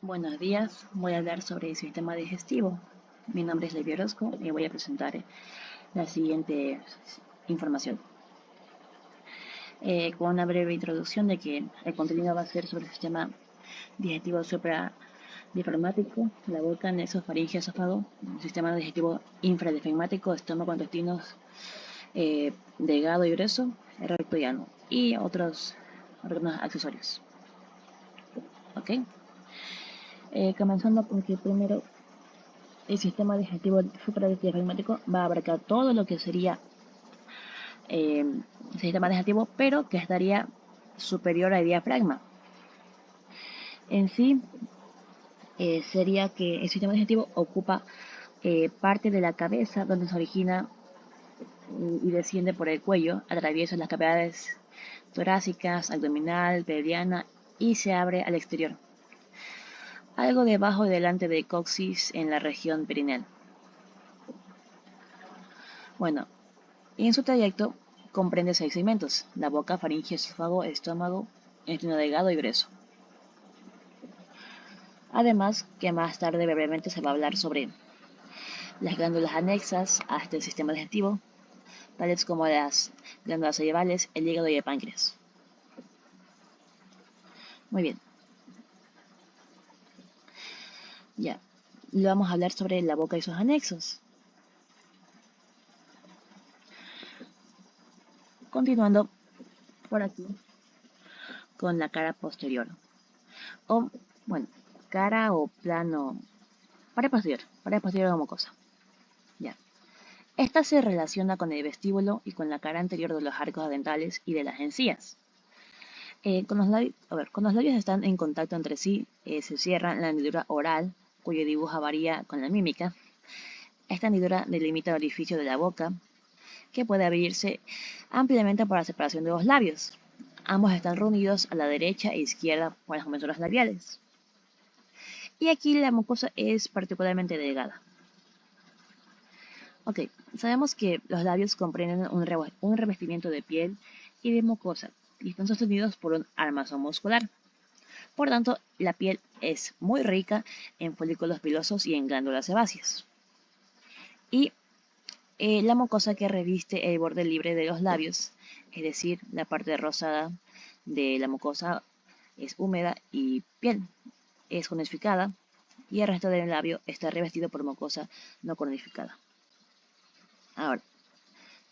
Buenos días, voy a hablar sobre el sistema digestivo. Mi nombre es Levi Orozco y voy a presentar la siguiente información. Con una breve introducción de que el contenido va a ser sobre el sistema digestivo supradiafragmático, la boca, nexo, faringe, esófago, el sistema digestivo infradiafragmático, estómago, intestinos, delgado y grueso, recto y ano, y otros órganos accesorios. ¿Ok? Comenzando porque primero el sistema digestivo supradiafragmático va a abarcar todo lo que sería el sistema digestivo, pero que estaría superior al diafragma. En sí, sería que el sistema digestivo ocupa parte de la cabeza donde se origina y desciende por el cuello, atraviesa las cavidades torácicas, abdominal, pelviana y se abre al exterior, algo debajo y delante del coxis en la región perineal. Bueno, en su trayecto comprende 6 segmentos: la boca, faringe, esófago, estómago, intestino delgado y grueso. Además, que más tarde brevemente se va a hablar sobre las glándulas anexas a este sistema digestivo, tales como las glándulas salivales, el hígado y el páncreas. Muy bien. Ya, le vamos a hablar sobre la boca y sus anexos. Continuando por aquí con la cara posterior. O, bueno, cara o plano. Pared posterior como cosa. Ya. Esta se relaciona con el vestíbulo y con la cara anterior de los arcos dentales y de las encías. Cuando los labios están en contacto entre sí, se cierra la hendidura oral, cuyo dibujo varía con la mímica. Esta hendidura delimita el orificio de la boca, que puede abrirse ampliamente por la separación de los labios. Ambos están reunidos a la derecha e izquierda por las comisuras labiales. Y aquí la mucosa es particularmente delgada. Ok, sabemos que los labios comprenden un revestimiento de piel y de mucosa y están sostenidos por un armazón muscular. Por tanto, la piel es muy rica en folículos pilosos y en glándulas sebáceas. Y la mucosa que reviste el borde libre de los labios, es decir, la parte rosada de la mucosa es húmeda y piel es conificada, y el resto del labio está revestido por mucosa no conificada. Ahora,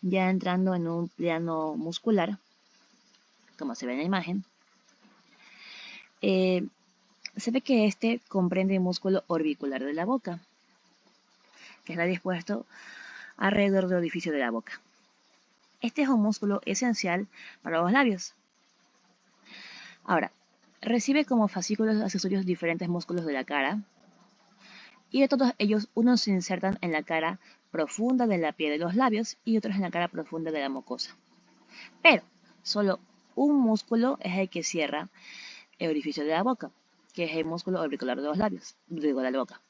ya entrando en un plano muscular, como se ve en la imagen, se ve que este comprende el músculo orbicular de la boca, que está dispuesto alrededor del orificio de la boca. Este es un músculo esencial para los labios. Ahora, recibe como fascículos accesorios diferentes músculos de la cara, y de todos ellos unos se insertan en la cara profunda de la piel de los labios y otros en la cara profunda de la mucosa. Pero solo un músculo es el que cierra el orificio de la boca, que es el músculo orbicular de los labios, de la boca.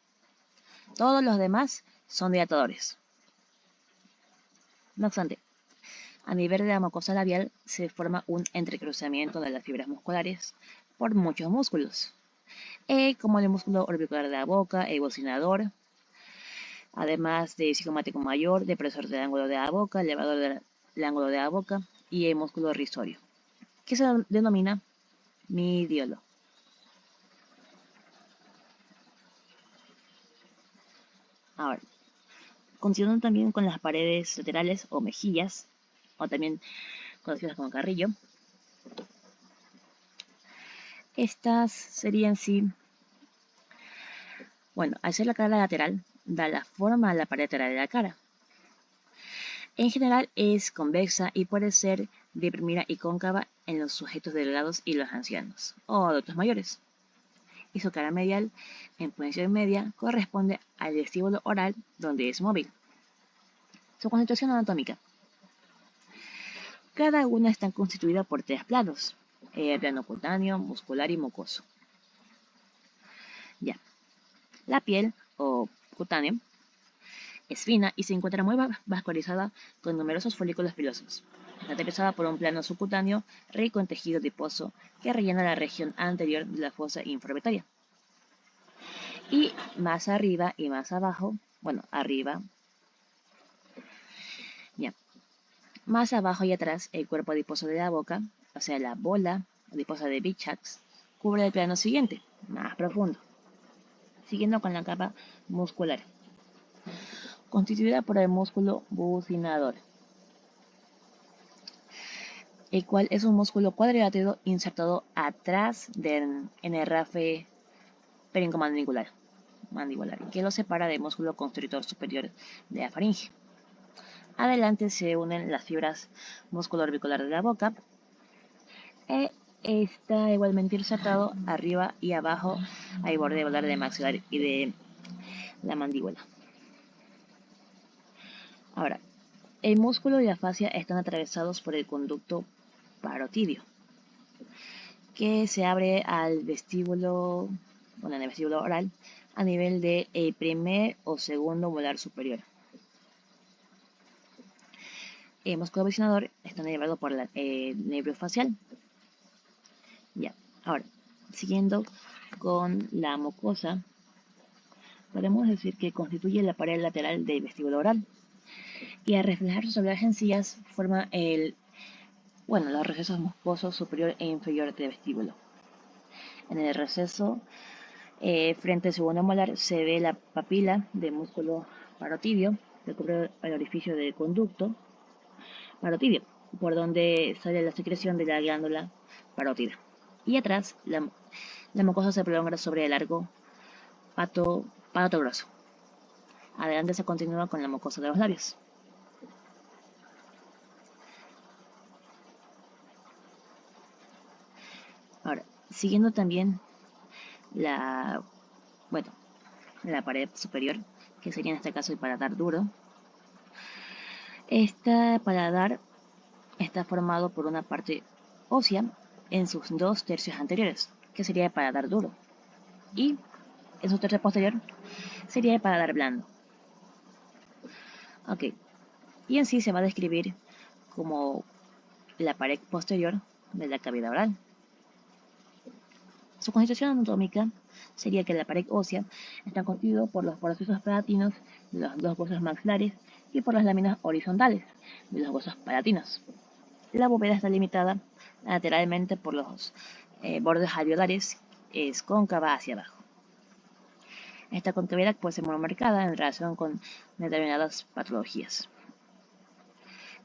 Todos los demás son dilatadores. No obstante, a nivel de la mucosa labial se forma un entrecruzamiento de las fibras musculares por muchos músculos, como el músculo orbicular de la boca, el bocinador, además del cigomático mayor, depresor del ángulo de la boca, elevador del ángulo de la boca y el músculo risorio, que se denomina midiolo. Ahora, continuando también con las paredes laterales o mejillas, o también conocidas como carrillo. Estas serían sí, bueno, al ser la cara lateral, da la forma a la pared lateral de la cara. En general es convexa y puede ser deprimida y cóncava en los sujetos delgados y los ancianos, o adultos mayores. Y su cara medial, en posición media, corresponde al vestíbulo oral, donde es móvil. Su constitución anatómica. Cada una está constituida por 3 planos: el plano cutáneo, muscular y mucoso. Ya. La piel, o cutáneo, es fina y se encuentra muy vascularizada con numerosos folículos pilosos. Está atravesada por un plano subcutáneo rico en tejido adiposo que rellena la región anterior de la fosa infraorbitaria. Y más arriba y más abajo, bueno, arriba, ya, más abajo y atrás, el cuerpo adiposo de la boca, o sea, la bola adiposa de Bichaks, cubre el plano siguiente, más profundo, siguiendo con la capa muscular, constituida por el músculo bucinador, el cual es un músculo cuadrilátero insertado atrás en el rafe paringomandibular, que lo separa del músculo constrictor superior de la faringe. Adelante se unen las fibras musculoorbicular de la boca. Está igualmente insertado arriba y abajo al borde volar de maxilar y de la mandíbula. Ahora, el músculo y la fascia están atravesados por el conducto parotidio, que se abre al vestíbulo, bueno, en el vestíbulo oral, a nivel del primer o segundo molar superior. El músculo bucinador está nervado por el nervio facial. Ya, ahora, siguiendo con la mucosa, podemos decir que constituye la pared lateral del vestíbulo oral y al reflejarse sobre las encías forma los recesos mucosos superior e inferior del vestíbulo. En el receso frente al segundo molar se ve la papila de músculo parotidio que cubre el orificio del conducto parotidio, por donde sale la secreción de la glándula parótida. Y atrás, la mucosa se prolonga sobre el largo palato grosso. Adelante se continúa con la mucosa de los labios. Ahora, siguiendo también la pared superior, que sería en este caso el paladar duro. Este paladar está formado por una parte ósea en sus 2/3 anteriores, que sería el paladar duro, y en su tercio posterior sería el paladar blando. Ok, y en sí se va a describir como la pared posterior de la cavidad oral. Su constitución anatómica sería que la pared ósea está constituida por los procesos palatinos de los dos huesos maxilares y por las láminas horizontales de los huesos palatinos. La bóveda está limitada lateralmente por los bordes alveolares, es cóncava hacia abajo. Esta concavidad puede ser muy marcada en relación con determinadas patologías.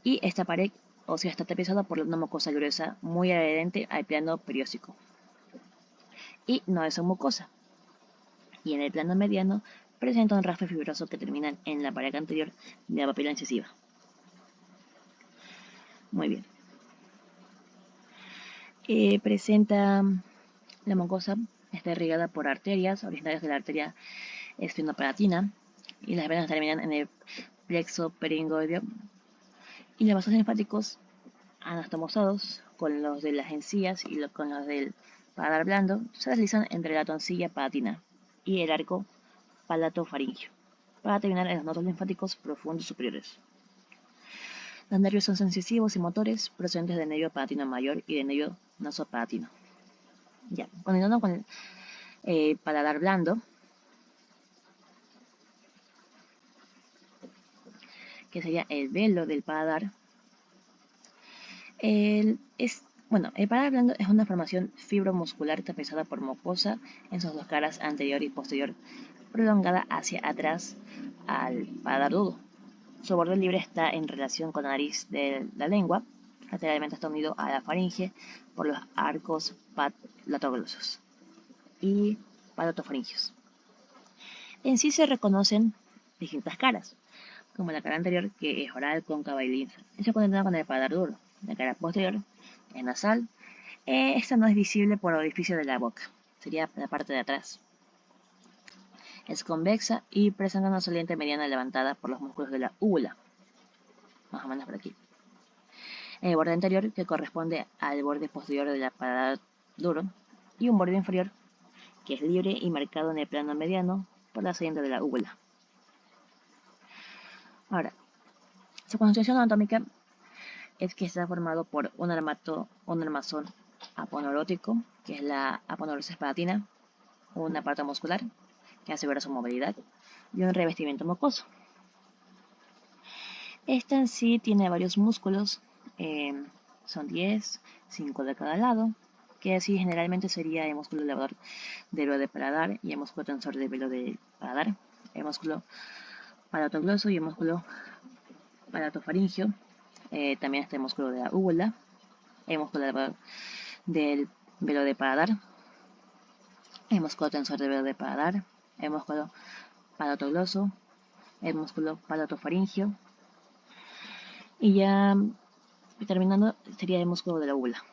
Y esta pared ósea está tapizada por una mucosa gruesa muy adherente al plano perióstico. Y no es mucosa. Y en el plano mediano presenta un rastre fibroso que termina en la pared anterior de la papila incisiva. Muy bien. Presenta la mucosa, está irrigada por arterias originarias de la arteria esfinopalatina y las venas terminan en el plexo peringoideo y los vasos linfáticos anastomosados con los de las encías y con los del paladar blando se deslizan entre la toncilla palatina y el arco palatofaringio para terminar en los nodos linfáticos profundos superiores. Los nervios son sensitivos y motores procedentes del nervio palatino mayor y del nervio nasopalatino. Ya, continuando con el paladar blando, que sería el velo del paladar. El paladar blando es una formación fibromuscular tapizada por mucosa en sus dos caras anterior y posterior, prolongada hacia atrás al paladar duro. Su borde libre está en relación con la nariz de la lengua. Lateralmente está unido a la faringe por los arcos palatoglosos y palatofaringios. En sí se reconocen distintas caras, como la cara anterior, que es oral, cóncava y linfa. Eso continúa con el paladar duro. La cara posterior es nasal. Esta no es visible por el orificio de la boca. Sería la parte de atrás. Es convexa y presenta una saliente mediana levantada por los músculos de la úvula. Más o menos por aquí. El borde anterior, que corresponde al borde posterior del paladar duro, y un borde inferior, que es libre y marcado en el plano mediano por la saliente de la úvula. Ahora, su constitución anatómica es que está formado por un armazón aponeurótico, que es la aponeurosis palatina, un aparato muscular, que asegura su movilidad, y un revestimiento mucoso. Esta en sí tiene varios músculos, son 10, 5 de cada lado, que así generalmente sería el músculo elevador del velo de paladar y el músculo tensor del velo de paladar, el músculo palatogloso y el músculo palatofaringio. También está el músculo de la úvula, el músculo elevador del velo de paladar, el músculo tensor del velo de paladar, el músculo palatogloso, el músculo palatofaringio, y ya terminando sería el músculo de la úvula.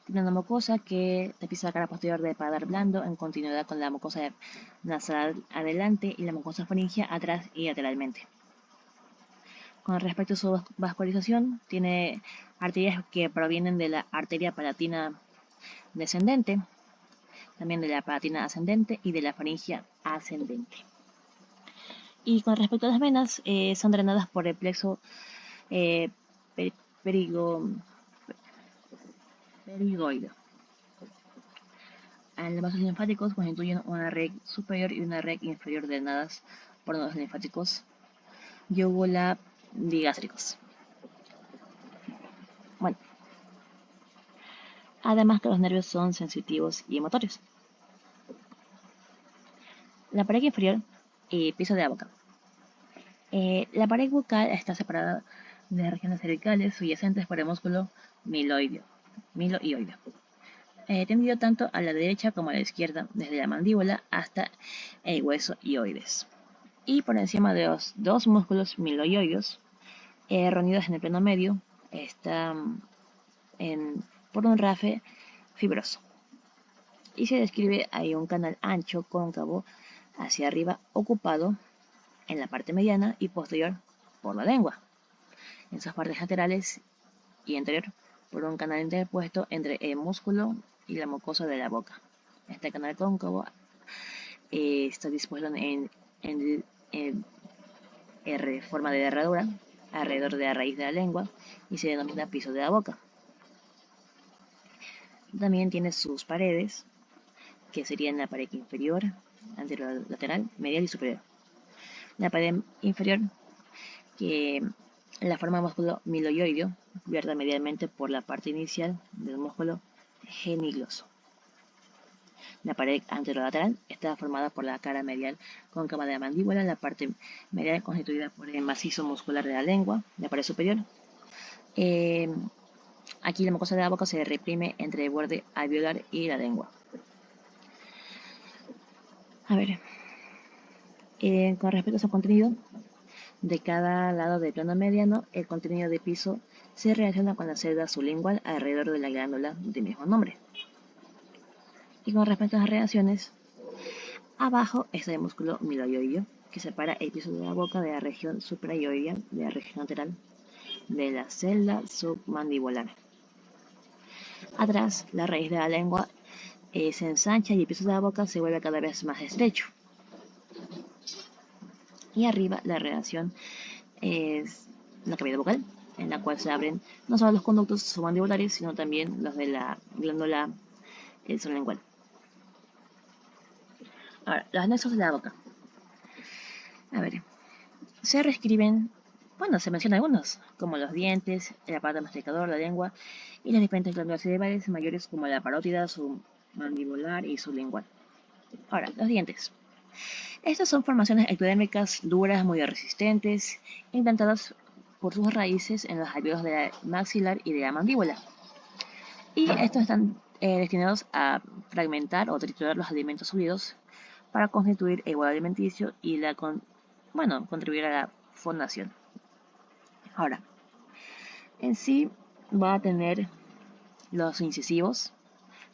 Tiene una mucosa que tapiza la cara posterior del paladar blando en continuidad con la mucosa nasal adelante y la mucosa faríngea atrás y lateralmente. Con respecto a su vascularización, tiene arterias que provienen de la arteria palatina descendente, también de la palatina ascendente y de la faringe ascendente. Y con respecto a las venas, son drenadas por el plexo perigoideo. Los vasos linfáticos constituyen una red superior y una red inferior drenadas por nodos linfáticos yugulobigástricos. Bueno, además que los nervios son sensitivos y motorios. La pared inferior y piso de la boca. La pared bucal está separada de regiones cervicales subyacentes por el músculo miloideo, tendido tanto a la derecha como a la izquierda, desde la mandíbula hasta el hueso hioides. Y por encima de los dos músculos miloioideos, reunidos en el plano medio, están por un rafe fibroso. Y se describe ahí un canal ancho cóncavo hacia arriba ocupado en la parte mediana y posterior por la lengua. En sus partes laterales y anterior por un canal interpuesto entre el músculo y la mucosa de la boca. Este canal cóncavo está dispuesto en forma de herradura alrededor de la raíz de la lengua y se denomina piso de la boca. También tiene sus paredes, que serían la pared inferior, anterior, lateral, medial y superior. La pared inferior, que la forma músculo miloioideo, cubierta medialmente por la parte inicial del músculo genigloso. La pared anterolateral está formada por la cara medial cóncava de la mandíbula, la parte medial constituida por el macizo muscular de la lengua, la pared superior. Aquí la mucosa de la boca se reprime entre el borde alveolar y la lengua. A ver, con respecto a su contenido, de cada lado del plano mediano, el contenido de piso se relaciona con la celda sublingual alrededor de la glándula del mismo nombre. Y con respecto a las relaciones, abajo está el músculo miloioideo, que separa el piso de la boca de la región suprayoidea, de la región lateral de la celda submandibular. Atrás, la raíz de la lengua se ensancha y el piso de la boca se vuelve cada vez más estrecho. Y arriba la relación es la cavidad bucal, en la cual se abren no solo los conductos submandibulares, sino también los de la glándula sublingual. Ahora, los anexos de la boca. A ver, se reescriben, bueno, se mencionan algunos, como los dientes, el aparato masticador, la lengua y las diferentes glándulas cerebrales mayores como la parótida, submandibular y sublingual. Ahora, los dientes. Estas son formaciones ectodérmicas duras, muy resistentes, implantadas por sus raíces en los alvéolos de la maxilar y de la mandíbula. Y estos están destinados a fragmentar o triturar los alimentos sólidos para constituir el bolo alimenticio y contribuir a la fonación. Ahora, en sí va a tener los incisivos,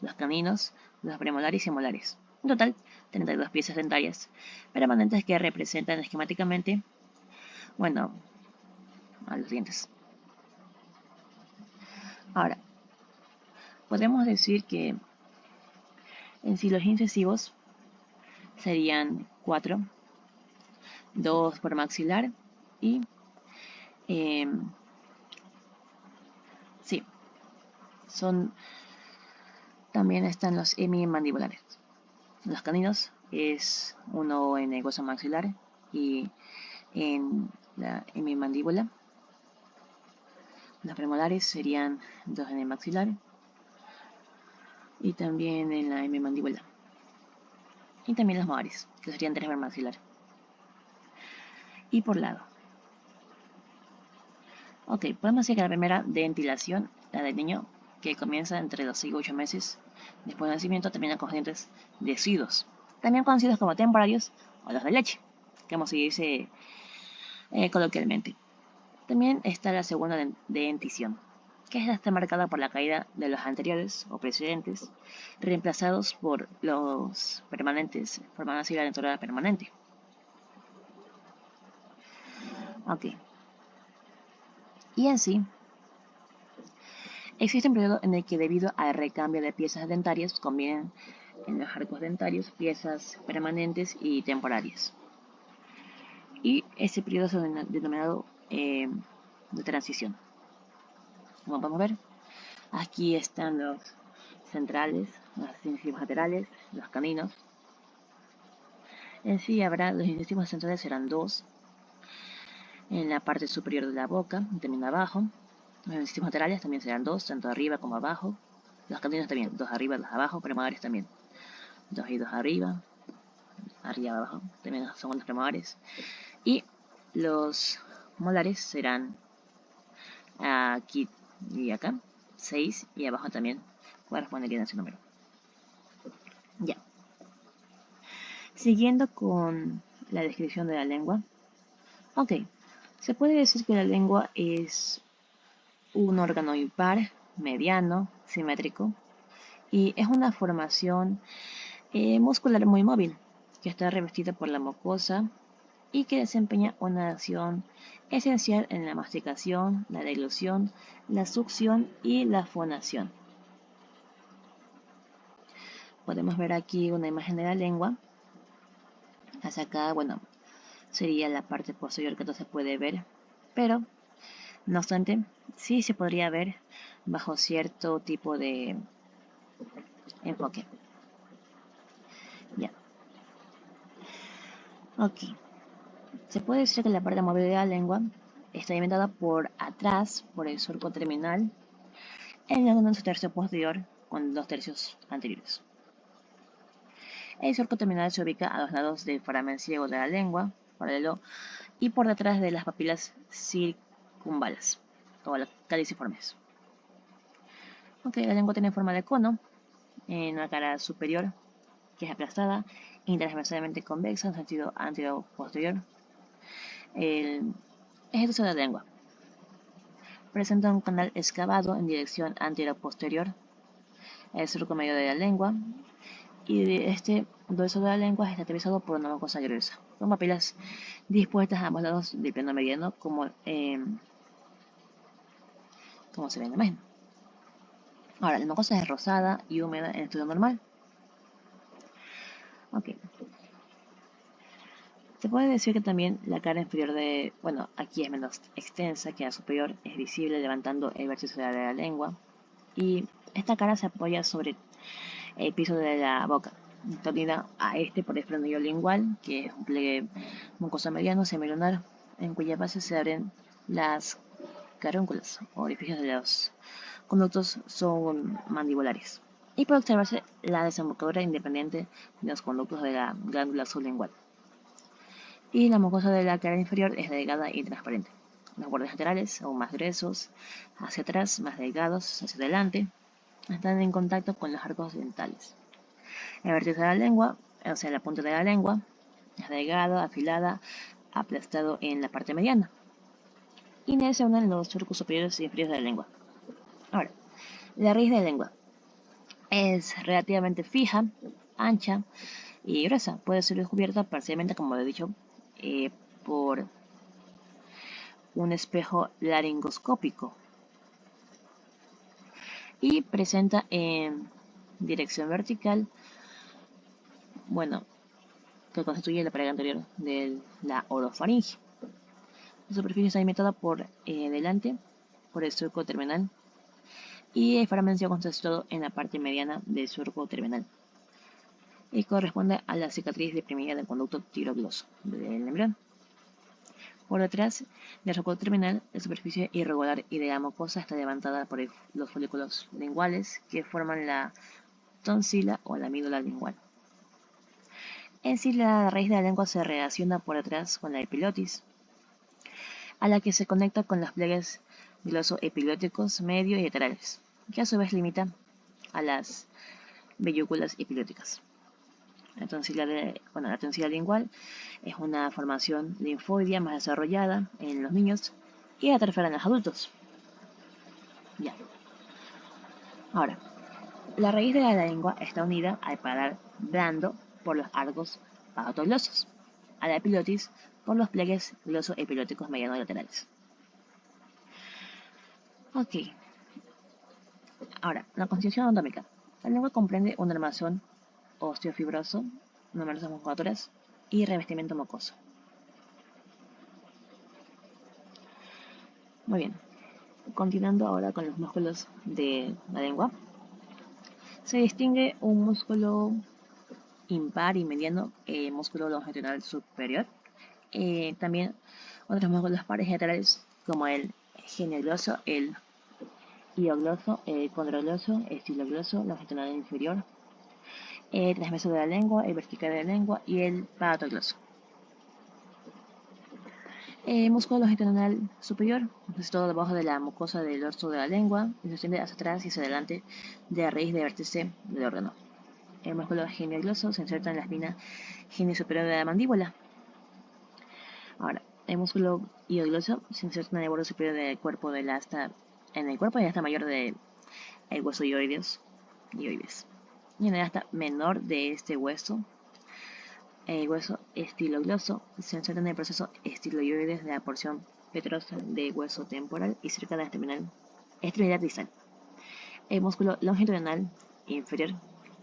los caninos, los premolares y molares. En total, 32 piezas dentarias permanentes que representan esquemáticamente, a los dientes. Ahora, podemos decir que en sí los incisivos serían 4, 2 por maxilar y también están los hemimandibulares, los caninos es uno en el hueso maxilar y en mi mandíbula. Los premolares serían 2 en el maxilar y también en la mandíbula. Y también los molares, que serían 3 en el maxilar. Y por lado. Ok, podemos decir que la primera dentilación, la del niño, que comienza entre los 6 y 8 meses después del nacimiento, termina con dientes deciduos, también conocidos como temporarios o los de leche, como se dice coloquialmente. También está la segunda dentición, que está marcada por la caída de los anteriores o precedentes, reemplazados por los permanentes, formando así la dentadura permanente. Ok. Y en sí, existe un periodo en el que debido al recambio de piezas dentarias convienen en los arcos dentarios piezas permanentes y temporarias. Y ese periodo es denominado de transición. Como podemos ver, aquí están los centrales, los incisivos laterales, los caninos. En sí habrá, los incisivos centrales serán 2 en la parte superior de la boca, también abajo. Los incisivos laterales también serán 2, tanto arriba como abajo. Los caninos también, 2 arriba, 2 abajo, premolares también. 2 y 2 arriba, arriba, abajo, también son los premolares. Y los molares serán aquí y acá, 6 y abajo también correspondería a ese número. Ya. Siguiendo con la descripción de la lengua. Ok, se puede decir que la lengua es un órgano impar, mediano, simétrico, y es una formación muscular muy móvil, que está revestida por la mucosa y que desempeña una acción esencial en la masticación, la deglución, la succión y la fonación. Podemos ver aquí una imagen de la lengua. Hacia acá, bueno, sería la parte posterior que no se puede ver, pero no obstante, sí se podría ver bajo cierto tipo de enfoque. Ya. Ok. Se puede decir que la parte móvil de la lengua está alimentada por atrás, por el surco terminal, en su tercio posterior con 2 tercios anteriores. El surco terminal se ubica a los lados del foramen ciego de la lengua, paralelo, y por detrás de las papilas circunvalas, o las caliciformes. Ok, la lengua tiene forma de cono, en la cara superior, que es aplastada, transversalmente convexa en sentido anterior-posterior. El eje de la lengua presenta un canal excavado en dirección anterior-posterior, el surco medio de la lengua, y este dorso de la lengua está atravesado por una mucosa gruesa, con papilas dispuestas a ambos lados del plano mediano, como se ve en la imagen. Ahora, la mucosa es rosada y húmeda en estado normal. Ok. Se puede decir que también la cara inferior aquí es menos extensa que la superior, es visible levantando el vértice de la lengua, y esta cara se apoya sobre el piso de la boca, unida a por el frenillo lingual, que es un pliegue mucoso mediano semilunar, en cuya base se abren las carúnculas, o orificios de los conductos son mandibulares, y puede observarse la desembocadura independiente de los conductos de la glándula sublingual. Y la mucosa de la cara inferior es delgada y transparente. Los bordes laterales son más gruesos, hacia atrás más delgados, hacia adelante, están en contacto con los arcos dentales. El vértice de la lengua, o sea, la punta de la lengua, es delgado, afilada, aplastado en la parte mediana. Y en él se unen los surcos superiores y inferiores de la lengua. Ahora, la raíz de la lengua es relativamente fija, ancha y gruesa. Puede ser descubierta parcialmente, como he dicho, por un espejo laringoscópico, y presenta en dirección vertical, que constituye la pared anterior de la orofaringe. La superficie está limitada por delante por el surco terminal, y el foramen ciego concentrado en la parte mediana del surco terminal. y corresponde a la cicatriz deprimida del conducto tirogloso del embrión. Por detrás del rocco terminal, la superficie irregular y de la mucosa está levantada por los folículos linguales que forman la tonsila o la amígdala lingual. En sí, la raíz de la lengua se relaciona por detrás con la epilotis, a la que se conecta con los pliegues glosoepilóticos medio y laterales, que a su vez limita a las vellúculas epilóticas. La tonsila lingual es una formación linfoidea más desarrollada en los niños y la tercera en los adultos. Ya. Ahora, la raíz de la lengua está unida al paladar blando por los arcos palatoglosos, a la epilotis por los pliegues glosoepilóticos medianos laterales. Ok. Ahora, la constitución anatómica. La lengua comprende un armazón osteofibroso, numerosas musculaturas y revestimiento mucoso. Muy bien. Continuando ahora con los músculos de la lengua. Se distingue un músculo impar y mediano, músculo longitudinal superior. También otros músculos pares y laterales como el geniogloso, el iogloso, el condrogloso, el estilogloso, longitudinal inferior, el transversal de la lengua, el vertical de la lengua y el palatogloso. Músculo longitudinal superior, situado debajo de la mucosa del dorso de la lengua y se extiende hacia atrás y hacia adelante de la raíz de vértice del órgano. El músculo geniogloso se inserta en la espina genio-superior de la mandíbula. Ahora, el músculo iogloso se inserta en el borde superior del cuerpo del asta, en el cuerpo y asta mayor del hueso ioides. Y en el asta menor de este hueso, el hueso estilogloso se inserta en el proceso estiloioides de la porción petrosa del hueso temporal y cerca de la extremidad distal. El músculo longitudinal inferior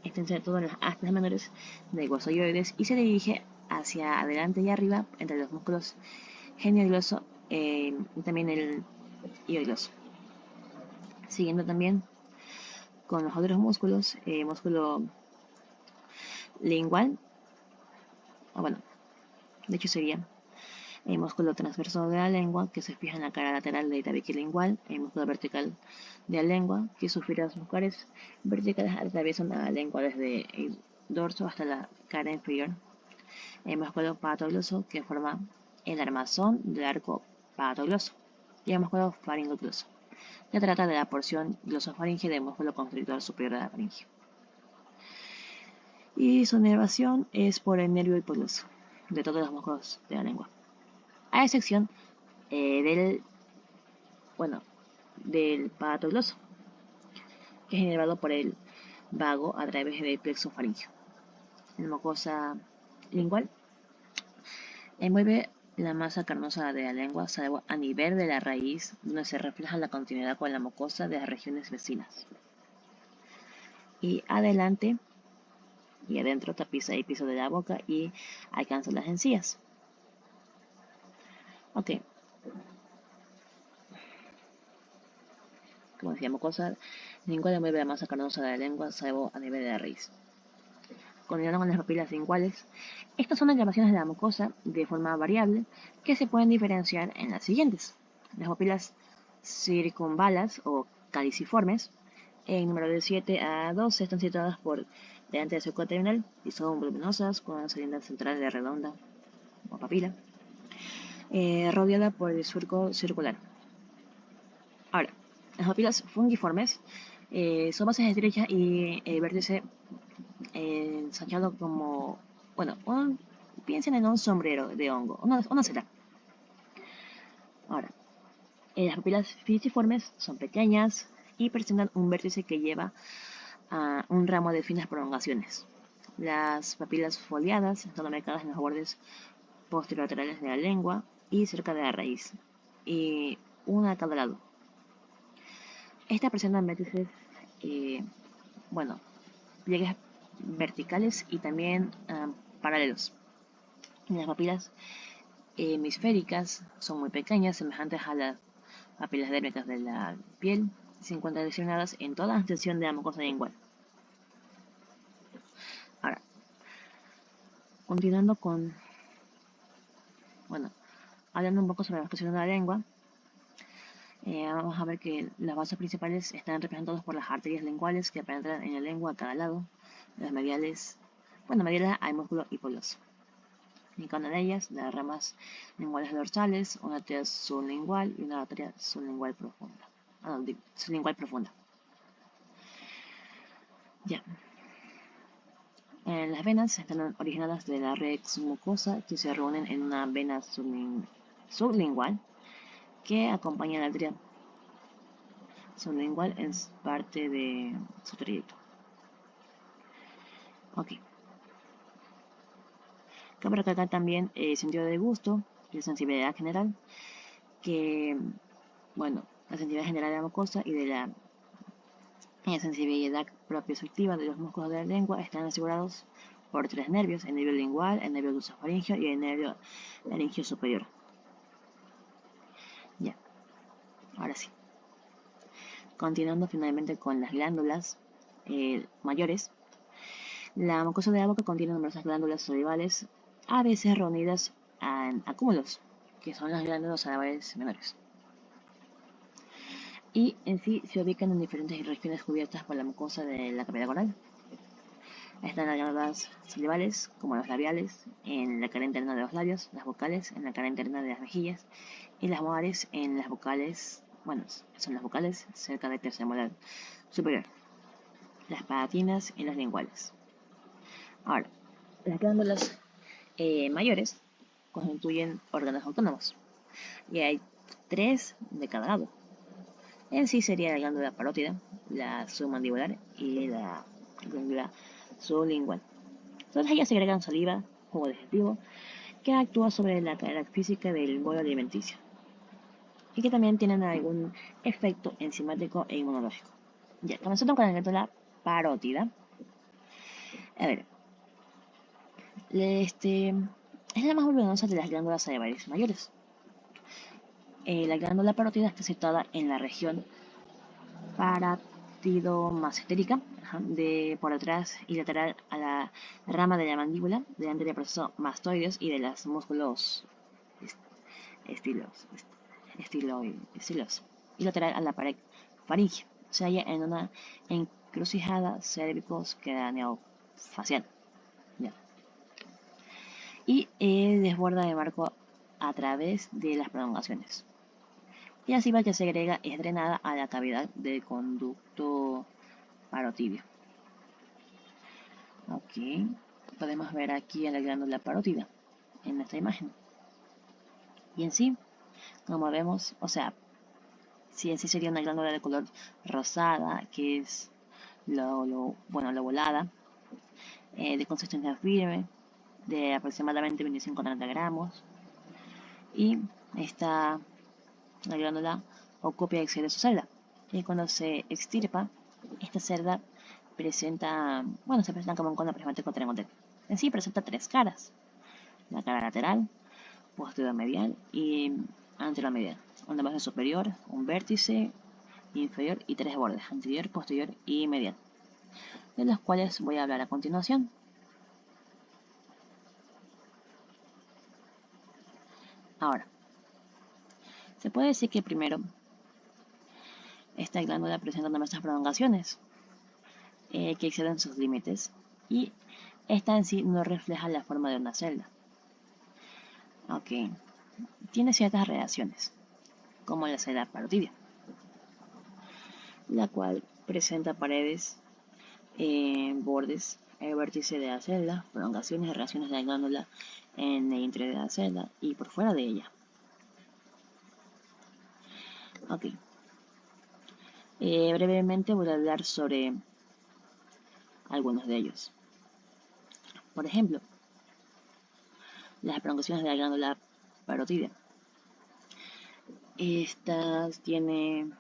está insertado en las astas menores del hueso ioides y se dirige hacia adelante y arriba entre los músculos geniogloso y también el iogloso. Siguiendo también con los otros músculos, músculo lingual, de hecho sería el músculo transverso de la lengua que se fija en la cara lateral del tabique lingual, el músculo vertical de la lengua que sus fibras musculares verticales atraviesan la lengua desde el dorso hasta la cara inferior, el músculo palatogloso que forma el armazón del arco palatogloso y el músculo faringogloso. Se trata de la porción glosofaringe del músculo constrictor superior de la faringe. Y su inervación es por el nervio hipogloso de todos los músculos de la lengua, a excepción del palatogloso, que es inervado por el vago a través del plexo faríngeo. La mucosa lingual envuelve la masa carnosa de la lengua, salvo a nivel de la raíz, donde se refleja la continuidad con la mucosa de las regiones vecinas. Y adelante y adentro tapiza el piso de la boca y alcanza las encías. Ok. Como decía, mucosa lingual envuelve la masa carnosa de la lengua, salvo a nivel de la raíz. Continuando con las papilas linguales, estas son elevaciones de la mucosa de forma variable que se pueden diferenciar en las siguientes. Las papilas circunvalas o caliciformes, en número de 7 a 12, están situadas por delante del surco terminal y son voluminosas con una salida central de redonda o papila, rodeada por el surco circular. Ahora, las papilas fungiformes son bases estrechas y el vértice ensachado como, piensen en un sombrero de hongo, una seta. Ahora, las papilas fisiformes son pequeñas y presentan un vértice que lleva a un ramo de finas prolongaciones. Las papilas foliadas están ubicadas en los bordes posterolaterales de la lengua y cerca de la raíz, y una a cada lado. Estas presentan vértices, pliegues verticales y también paralelos. Las papilas hemisféricas son muy pequeñas, semejantes a las papilas dérmicas de la piel, y se encuentran diseminadas en toda la extensión de la mucosa lingual. Ahora, Continuando con, bueno, hablando un poco sobre la expresión de la lengua, vamos a ver que las bases principales están representadas por las arterias linguales que penetran en la lengua a cada lado. Las mediales, bueno, mediales hay músculo hipoglótico. En cada una de ellas, las ramas linguales dorsales, una arteria sublingual y una arteria sublingual profunda. Sublingual profunda. Ya. Las venas están originadas de la red mucosa que se reúnen en una vena sublingual que acompaña la arteria sublingual en parte de su trayecto. Ok. Cabe recalcar también el sentido del gusto y la sensibilidad general, que, bueno, la sensibilidad general de la mucosa y de la sensibilidad propioceptiva de los músculos de la lengua están asegurados por tres nervios: el nervio lingual, el nervio glosofaringeo y el nervio laringeo superior. Ya, ahora sí. Continuando finalmente con las glándulas mayores, la mucosa de la boca contiene numerosas glándulas salivales, a veces reunidas en acúmulos, que son las glándulas salivales menores. Y en sí se ubican en diferentes regiones cubiertas por la mucosa de la cavidad oral. Están las glándulas salivales, como los labiales, en la cara interna de los labios, las vocales en la cara interna de las mejillas, y las molares en las vocales, bueno, son las vocales cerca del tercer molar superior, las palatinas y las linguales. Ahora, las glándulas mayores constituyen órganos autónomos, y hay 3 de cada lado. En sí sería la glándula parótida, la submandibular y la glándula sublingual. Todas ellas segregan saliva, jugo digestivo, que actúa sobre la calidad física del bolo alimenticio y que también tienen algún efecto enzimático e inmunológico. Ya, comenzando con la glándula parótida. A ver, es la más voluminosa de las glándulas salivales mayores. La glándula parótida está situada en la región paratidomasentérica, de por atrás y lateral a la rama de la mandíbula, delante del proceso mastoides y de los músculos estilos, y lateral a la pared faríngea. Se halla en una encrucijada cérvico-craneofacial. Ya. Y desborda el marco a través de las prolongaciones. Y la saliva que segrega es drenada a la cavidad del conducto parotidio. Ok, podemos ver aquí a la glándula parótida en esta imagen. Y en sí, como vemos, o sea, si en sí sería una glándula de color rosada, que es lobulada, de consistencia firme, de aproximadamente 25-30 gramos, y la glándula ocupa y excede su celda. Y cuando se extirpa, esta celda se presenta como un cono prismático triangular. En sí presenta 3 caras: la cara lateral, posterior medial y anteromedial. Una base superior, un vértice inferior y 3 bordes: anterior, posterior y medial, de los cuales voy a hablar a continuación. Ahora, se puede decir que primero esta glándula presenta numerosas prolongaciones que exceden sus límites, y esta en sí no refleja la forma de una celda. Ok, tiene ciertas reacciones, como la celda parotidia, la cual presenta paredes, bordes, el vértice de la celda, prolongaciones y reacciones de la glándula en el interior de la celda y por fuera de ella. Ok, brevemente voy a hablar sobre algunos de ellos. Por ejemplo, las prolongaciones de la glándula parotidia. Estas tienen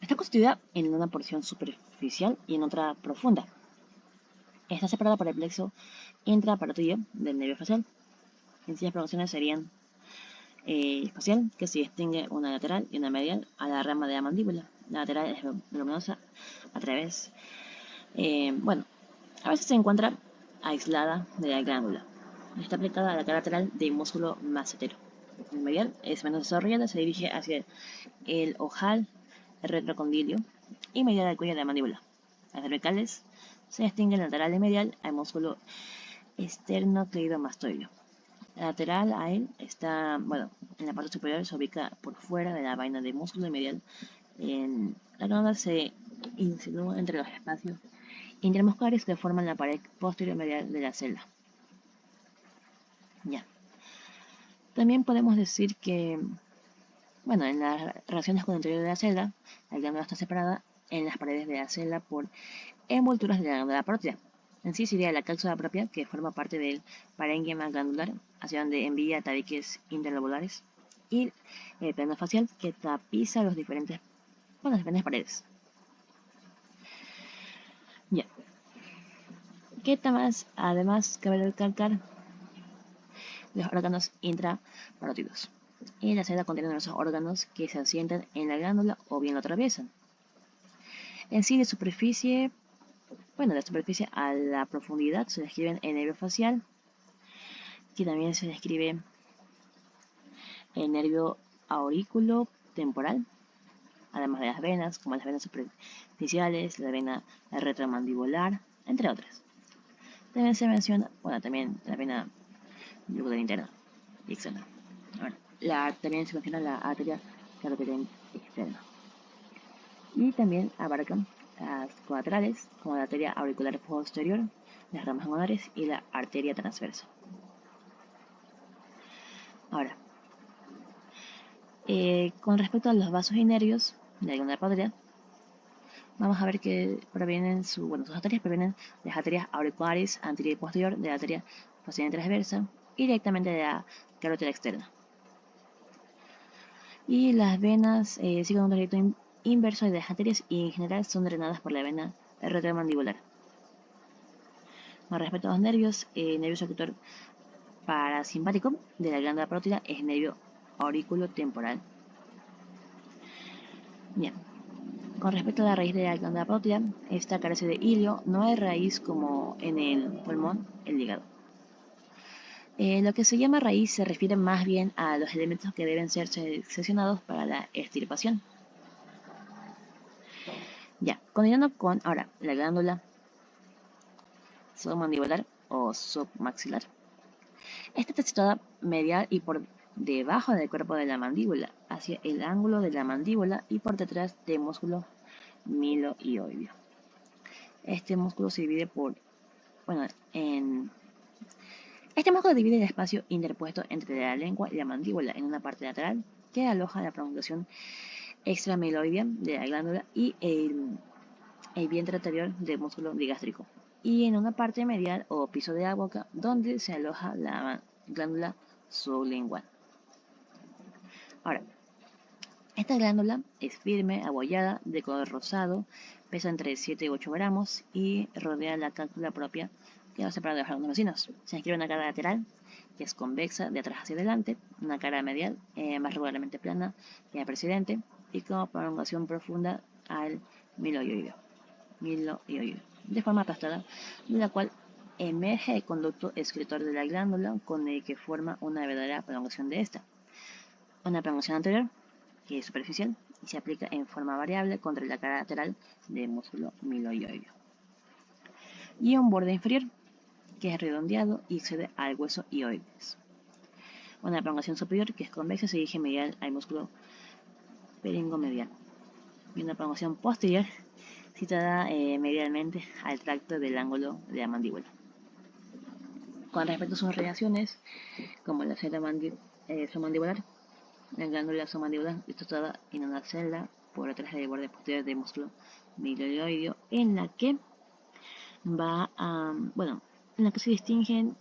está constituida en una porción superficial y en otra profunda. Está separada por el plexo intraparotidio del nervio facial. En sí, las prolongaciones serían facial, que se distingue una lateral y una medial a la rama de la mandíbula. La lateral es voluminosa a través, a veces se encuentra aislada de la glándula. Está aplicada a la cara lateral del músculo massetero. El medial es menos desarrollada, se dirige hacia el ojal, el retrocondilio y medial al cuello de la mandíbula. Las cervicales se distinguen lateral y medial al músculo esternocleidomastoideo. Lateral a él está, en la parte superior se ubica por fuera de la vaina del músculo y medial. La glándula se insinúa entre los espacios intermusculares que forman la pared posterior medial de la celda. Ya. También podemos decir que, en las relaciones con el interior de la celda, la glándula está separada en las paredes de la celda por envolturas de la glándula parótida. En sí sería la cápsula propia, que forma parte del parénquima glandular, hacia donde envía tabiques interlobulares, y el plano facial, que tapiza las diferentes paredes. Ya. ¿Qué más? Además, cabe recalcar los órganos intraparótidos. Y la celda contiene numerosos órganos que se asientan en la glándula o bien lo atraviesan. En sí, de superficie a la profundidad se describen el nervio facial, que también se describe el nervio aurículo temporal, además de las venas, como las venas superficiales, la vena retromandibular, entre otras. También se menciona, también la vena yugular interna, etc. También se menciona la arteria carotidia externa. Y también abarcan las colaterales, como la arteria auricular posterior, las ramas angulares y la arteria transversa. Ahora, con respecto a los vasos y nervios de la glándula parótida, vamos a ver que sus arterias provienen de las arterias auriculares anterior y posterior, de la arteria posterior transversa y directamente de la carótida externa. Y las venas siguen un trayecto inverso de las arterias y en general son drenadas por la vena retromandibular. Con respecto a los nervios, el nervio secretor parasimpático de la glándula parótida es el nervio aurículo temporal. Bien. Con respecto a la raíz de la glándula parótida, esta carece de hilio, no hay raíz como en el pulmón, el hígado. Lo que se llama raíz se refiere más bien a los elementos que deben ser seleccionados para la extirpación. Ya, continuando con ahora la glándula submandibular o submaxilar. Esta está situada medial y por debajo del cuerpo de la mandíbula, hacia el ángulo de la mandíbula y por detrás del músculo miloioideo. Este músculo se divide Este músculo divide el espacio interpuesto entre la lengua y la mandíbula en una parte lateral que aloja la prolongación extramiloidea de la glándula y el vientre anterior del músculo digástrico, y en una parte medial o piso de la boca donde se aloja la glándula sublingual. Ahora, esta glándula es firme, abollada, de color rosado, pesa entre 7 y 8 gramos y rodea la cápsula propia que va separada de los órganos vecinos. Se inscribe una cara lateral que es convexa de atrás hacia adelante, una cara medial más regularmente plana que la precedente y con prolongación profunda al miloioideo, de forma aplastada, de la cual emerge el conducto excretor de la glándula con el que forma una verdadera prolongación de esta. Una prolongación anterior, que es superficial, y se aplica en forma variable contra la cara lateral del músculo miloioideo. Y un borde inferior, que es redondeado y accede al hueso hioides. Una prolongación superior, que es convexa, se dirige medial al músculo faringomedial. Y una prolongación posterior, situada medialmente al tracto del ángulo de la mandíbula. Con respecto a sus relaciones, como la celda submandibular, la glándula submandibular está situada en una celda por detrás del borde posterior del músculo miloioideo, en la que se distinguen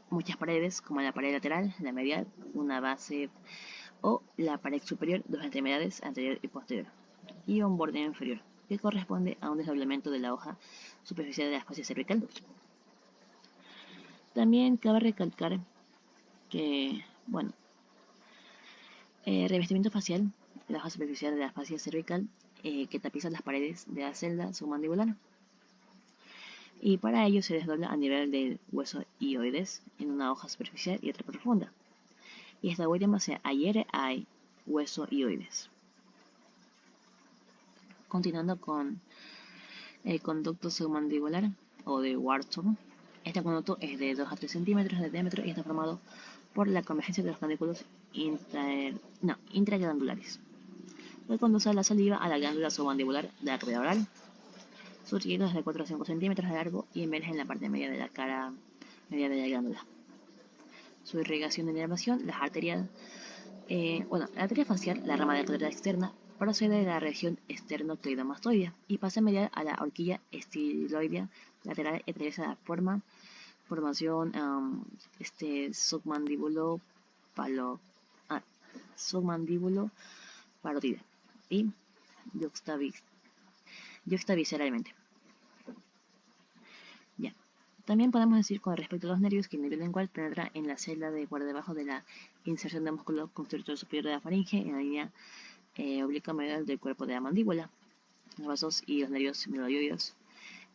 muchas paredes, como la pared lateral, la medial, una base o la pared superior, dos extremidades, anterior y posterior, y un borde inferior, que corresponde a un desdoblamiento de la hoja superficial de la fascia cervical. También cabe recalcar que, revestimiento facial, la hoja superficial de la fascia cervical, que tapiza las paredes de la celda submandibular. y para ello se desdobla a nivel del hueso hioides en una hoja superficial y otra profunda. Y esta última se adhiere al hueso hioides. Continuando con el conducto submandibular o de Wharton. Este conducto es de 2 a 3 centímetros de diámetro y está formado por la convergencia de los candículos intraglandulares. Puede conducir la saliva a la glándula submandibular de la cavidad oral. Sus riegos de 4 a 5 centímetros de largo y emerge en la parte media de la cara media de la glándula. Su irrigación de inervación, las arterias, la arteria facial, la rama de la cadera externa, procede de la región esternocleidomastoidea y pasa medial a la horquilla estiloidea lateral y atraviesa la formación submandíbulo parotida y yuxtavisceralmente. Ya. También podemos decir con respecto a los nervios que el nervio lingual penetra en la celda de por debajo de la inserción del músculo constrictor superior de la faringe en la línea obliqua medial del cuerpo de la mandíbula. Los vasos y los nervios miloioides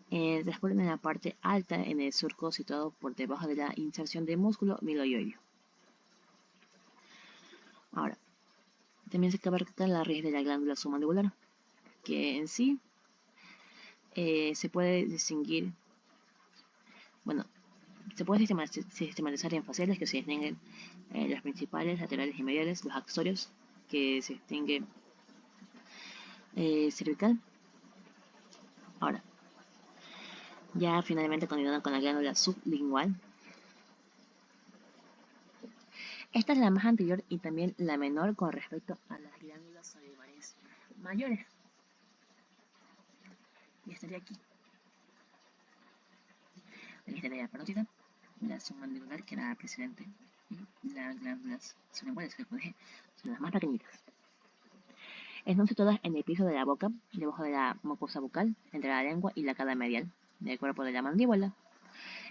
transcurren en la parte alta en el surco situado por debajo de la inserción del músculo miloioideo. Ahora, también se cabe recalcar la raíz de la glándula submandibular, que en sí se puede distinguir, se puede sistematizar en faciales que se distinguen los principales, laterales y mediales, los accesorios que se distingue cervical. Ahora, ya finalmente continuando con la glándula sublingual. Esta es la más anterior y también la menor con respecto a las glándulas salivares mayores. Y estaría aquí. Aquí estaría la parótida, la submandibular, que era la precedente, y las glándulas sublinguales, que como dije, son las más pequeñitas. Están situadas en el piso de la boca, debajo de la mucosa bucal, entre la lengua y la cara medial del cuerpo de la mandíbula,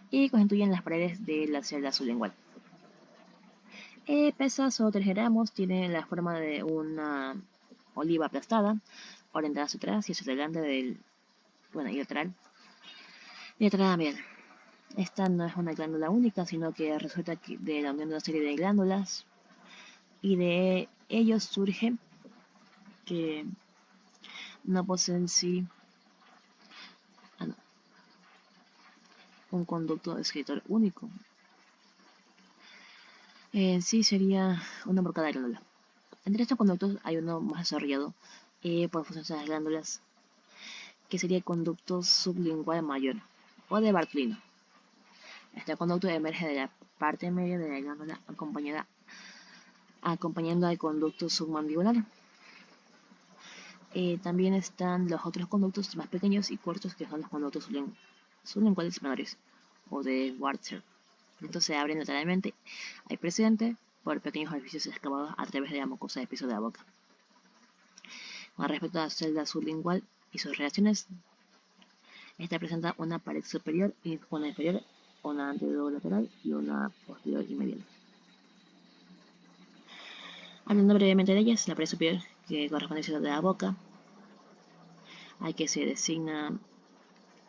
y constituyen las paredes de la celda sublingual. Pesa solo 3 gramos, tiene la forma de una oliva aplastada, orientada hacia atrás y hacia delante y lateral. Y lateral medial. Esta no es una glándula única, sino que resulta de la unión de una serie de glándulas, y de ellos surge que no poseen sí un conducto excretor único. En sí sería una por cada glándula. Entre estos conductos hay uno más desarrollado por función de las glándulas, que sería el conducto sublingual mayor o de Bartolino. Este conducto emerge de la parte media de la glándula acompañando al conducto submandibular. También están los otros conductos más pequeños y cortos, que son los conductos sublinguales menores o de Wartzer. Estos se abren lateralmente al presente por pequeños orificios excavados a través de la mucosa del piso de la boca. Con respecto a la celda sublingual y sus relaciones, esta presenta una pared superior y una inferior, una anterolateral y una posterior y medial. Hablando brevemente de ellas, la pared superior, que corresponde a la celda de la boca, al que se designa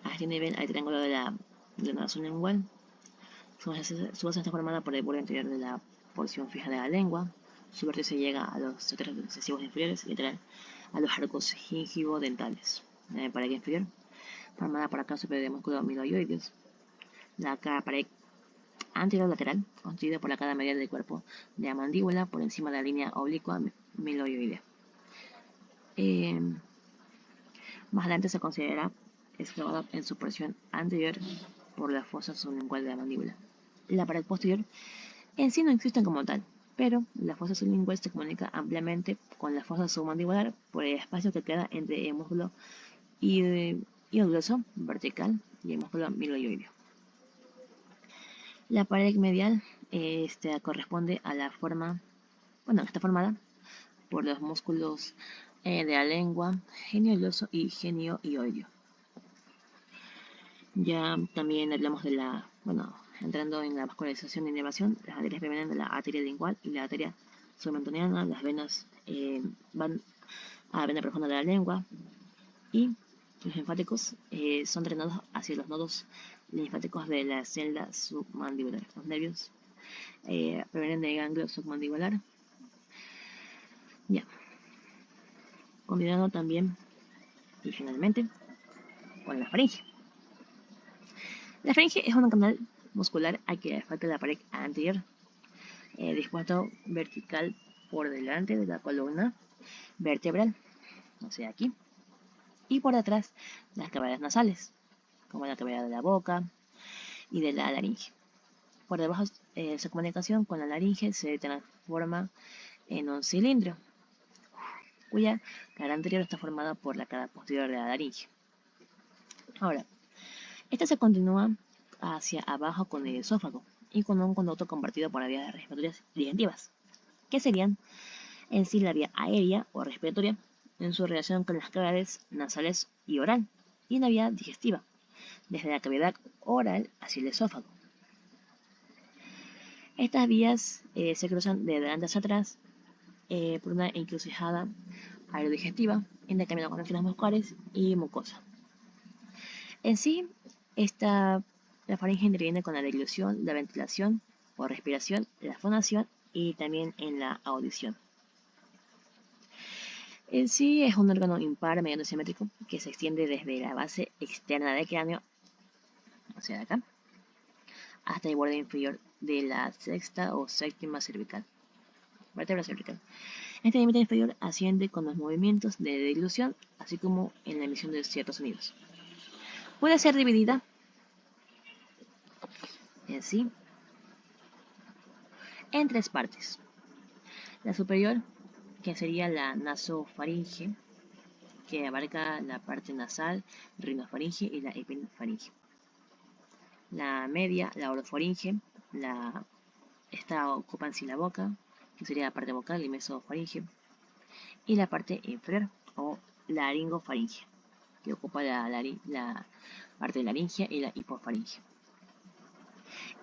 a este nivel al triángulo de la glándula sublingual. Su base está formada por el borde interior de la porción fija de la lengua. Su vértice llega a los estratos incisivos inferiores y lateral a los arcos gingivo-dentales. La pared inferior, formada por la capa superior del músculo miloioides. La pared anterolateral, constituida por la cara medial del cuerpo de la mandíbula por encima de la línea oblicua miloioidea. Más adelante se considera excavada en su porción anterior por la fosa sublingual de la mandíbula. La pared posterior en sí no existe como tal, pero la fosa sublingual se comunica ampliamente con la fosa submandibular por el espacio que queda entre el músculo hiogloso vertical y el músculo miloioideo. La pared medial corresponde a la forma, está formada por los músculos de la lengua, genio gloso y genio hioideo. Ya también hablamos de entrando en la vascularización de inervación, las arterias provienen de la arteria lingual y la arteria submentoniana. Las venas van a la vena profunda de la lengua y Los linfáticos son drenados hacia los nodos linfáticos de la celda submandibular. Los nervios provienen del ganglio submandibular. Ya, combinando también y finalmente con la faringe. La faringe es un canal muscular al que le falta la pared anterior, dispuesto vertical por delante de la columna vertebral, o sea aquí, y por detrás las cavidades nasales, como la cavidad de la boca y de la laringe. Por debajo su comunicación con la laringe se transforma en un cilindro, cuya cara anterior está formada por la cara posterior de la laringe. Ahora, esta se continúa hacia abajo con el esófago y con un conducto compartido por las vías respiratorias digestivas, que serían en sí la vía aérea o respiratoria en su relación con las cavidades nasales y oral, y la vía digestiva, desde la cavidad oral hacia el esófago. Estas vías se cruzan de delante hacia atrás por una encrucijada aerodigestiva intercambiando con fibras musculares y mucosa. En sí, la faringe interviene con la deglución, la ventilación o respiración, la fonación y también en la audición. En sí es un órgano impar mediano simétrico que se extiende desde la base externa del cráneo, o sea de acá, hasta el borde inferior de la sexta o séptima cervical, vértebra cervical. Este límite inferior asciende con los movimientos de deglución, así como en la emisión de ciertos sonidos. Puede ser dividida en sí en tres partes. La superior, que sería la nasofaringe, que abarca la parte nasal, rinofaringe y la epinofaringe. La media, la orofaringe, esta ocupa en sí la boca, que sería la parte vocal y mesofaringe. Y la parte inferior, o laringofaringe, que ocupa la parte de laringe y la hipofaringe.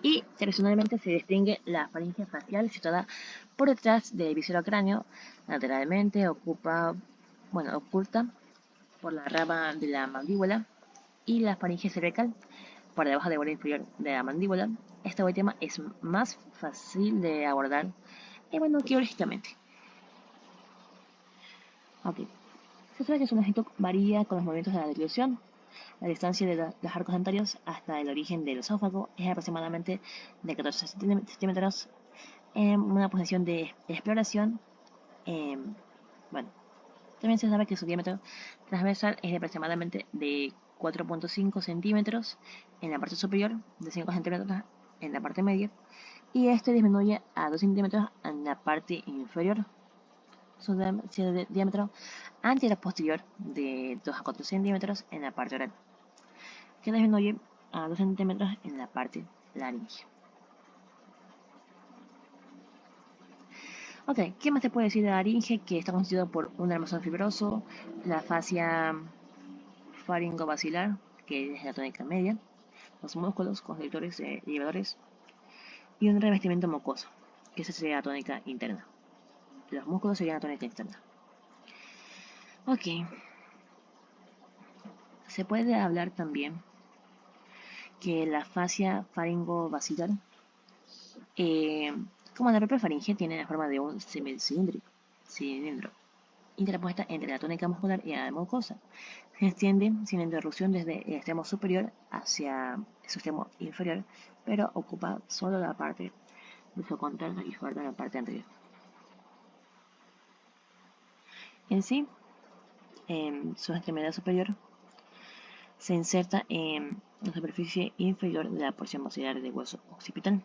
Y tradicionalmente se distingue la faringe facial situada por detrás del viscerocráneo, lateralmente oculta por la rama de la mandíbula, y la faringe cervical por debajo del borde inferior de la mandíbula. Esta última es más fácil de abordar quirúrgicamente. Ok. Se sabe que su longitud varía con los movimientos de la deglución. La distancia de los arcos dentarios hasta el origen del esófago es aproximadamente de 14 centímetros en una posición de exploración. También se sabe que su diámetro transversal es de aproximadamente de 4.5 centímetros en la parte superior, de 5 centímetros en la parte media, y este disminuye a 2 centímetros en la parte inferior. Su diámetro anterior posterior de 2 a 4 centímetros en la parte oral, que disminuye a 2 centímetros en la parte laringe. Ok, ¿qué más te puedo decir de la laringe? Que está constituido por un armazón fibroso, la fascia faringobacilar, que es la tónica media, los músculos constrictores y llevadores, y un revestimiento mucoso, que esa sería la tónica interna. Los músculos serían la tónica externa. Ok. Se puede hablar también que la fascia faringobacilar, como la propia faringe, tiene la forma de un cilindro interpuesta entre la tónica muscular y la mucosa. Se extiende sin interrupción desde el extremo superior hacia su extremo inferior, pero ocupa solo la parte de su contorno y fuerte en la parte anterior. En sí, su extremidad superior se inserta en la superficie inferior de la porción basilar del hueso occipital,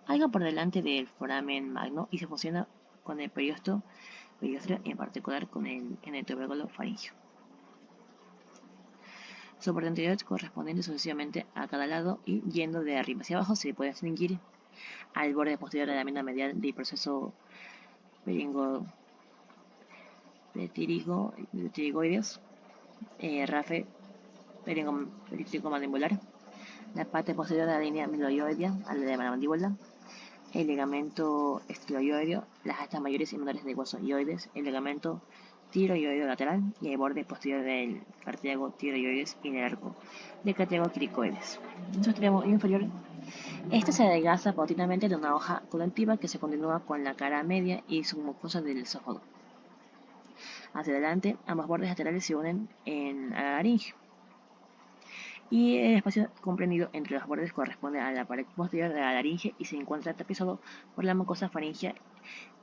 algo por delante del foramen magno, y se fusiona con el periósteo, en particular con el tubérculo faríngeo. Su parte anterior correspondiente sucesivamente a cada lado y yendo de arriba hacia abajo se puede distinguir al borde posterior de la lámina medial del proceso pterygoides, rafe peritrigomandibular, la parte posterior de la línea miloioidea a la de la mandíbula, el ligamento estiloioideo, las astas mayores y menores del hueso ioides, el ligamento tiroideo lateral y el borde posterior del cartílago tiroides y del arco del cartílago cricoides. En su extremo inferior, este se adelgaza paulatinamente de una hoja conductiva que se continúa con la cara media y submucosa del esófago. Hacia adelante, ambos bordes laterales se unen en la laringe y el espacio comprendido entre los bordes corresponde a la pared posterior de la laringe y se encuentra tapizado por la mucosa faríngea,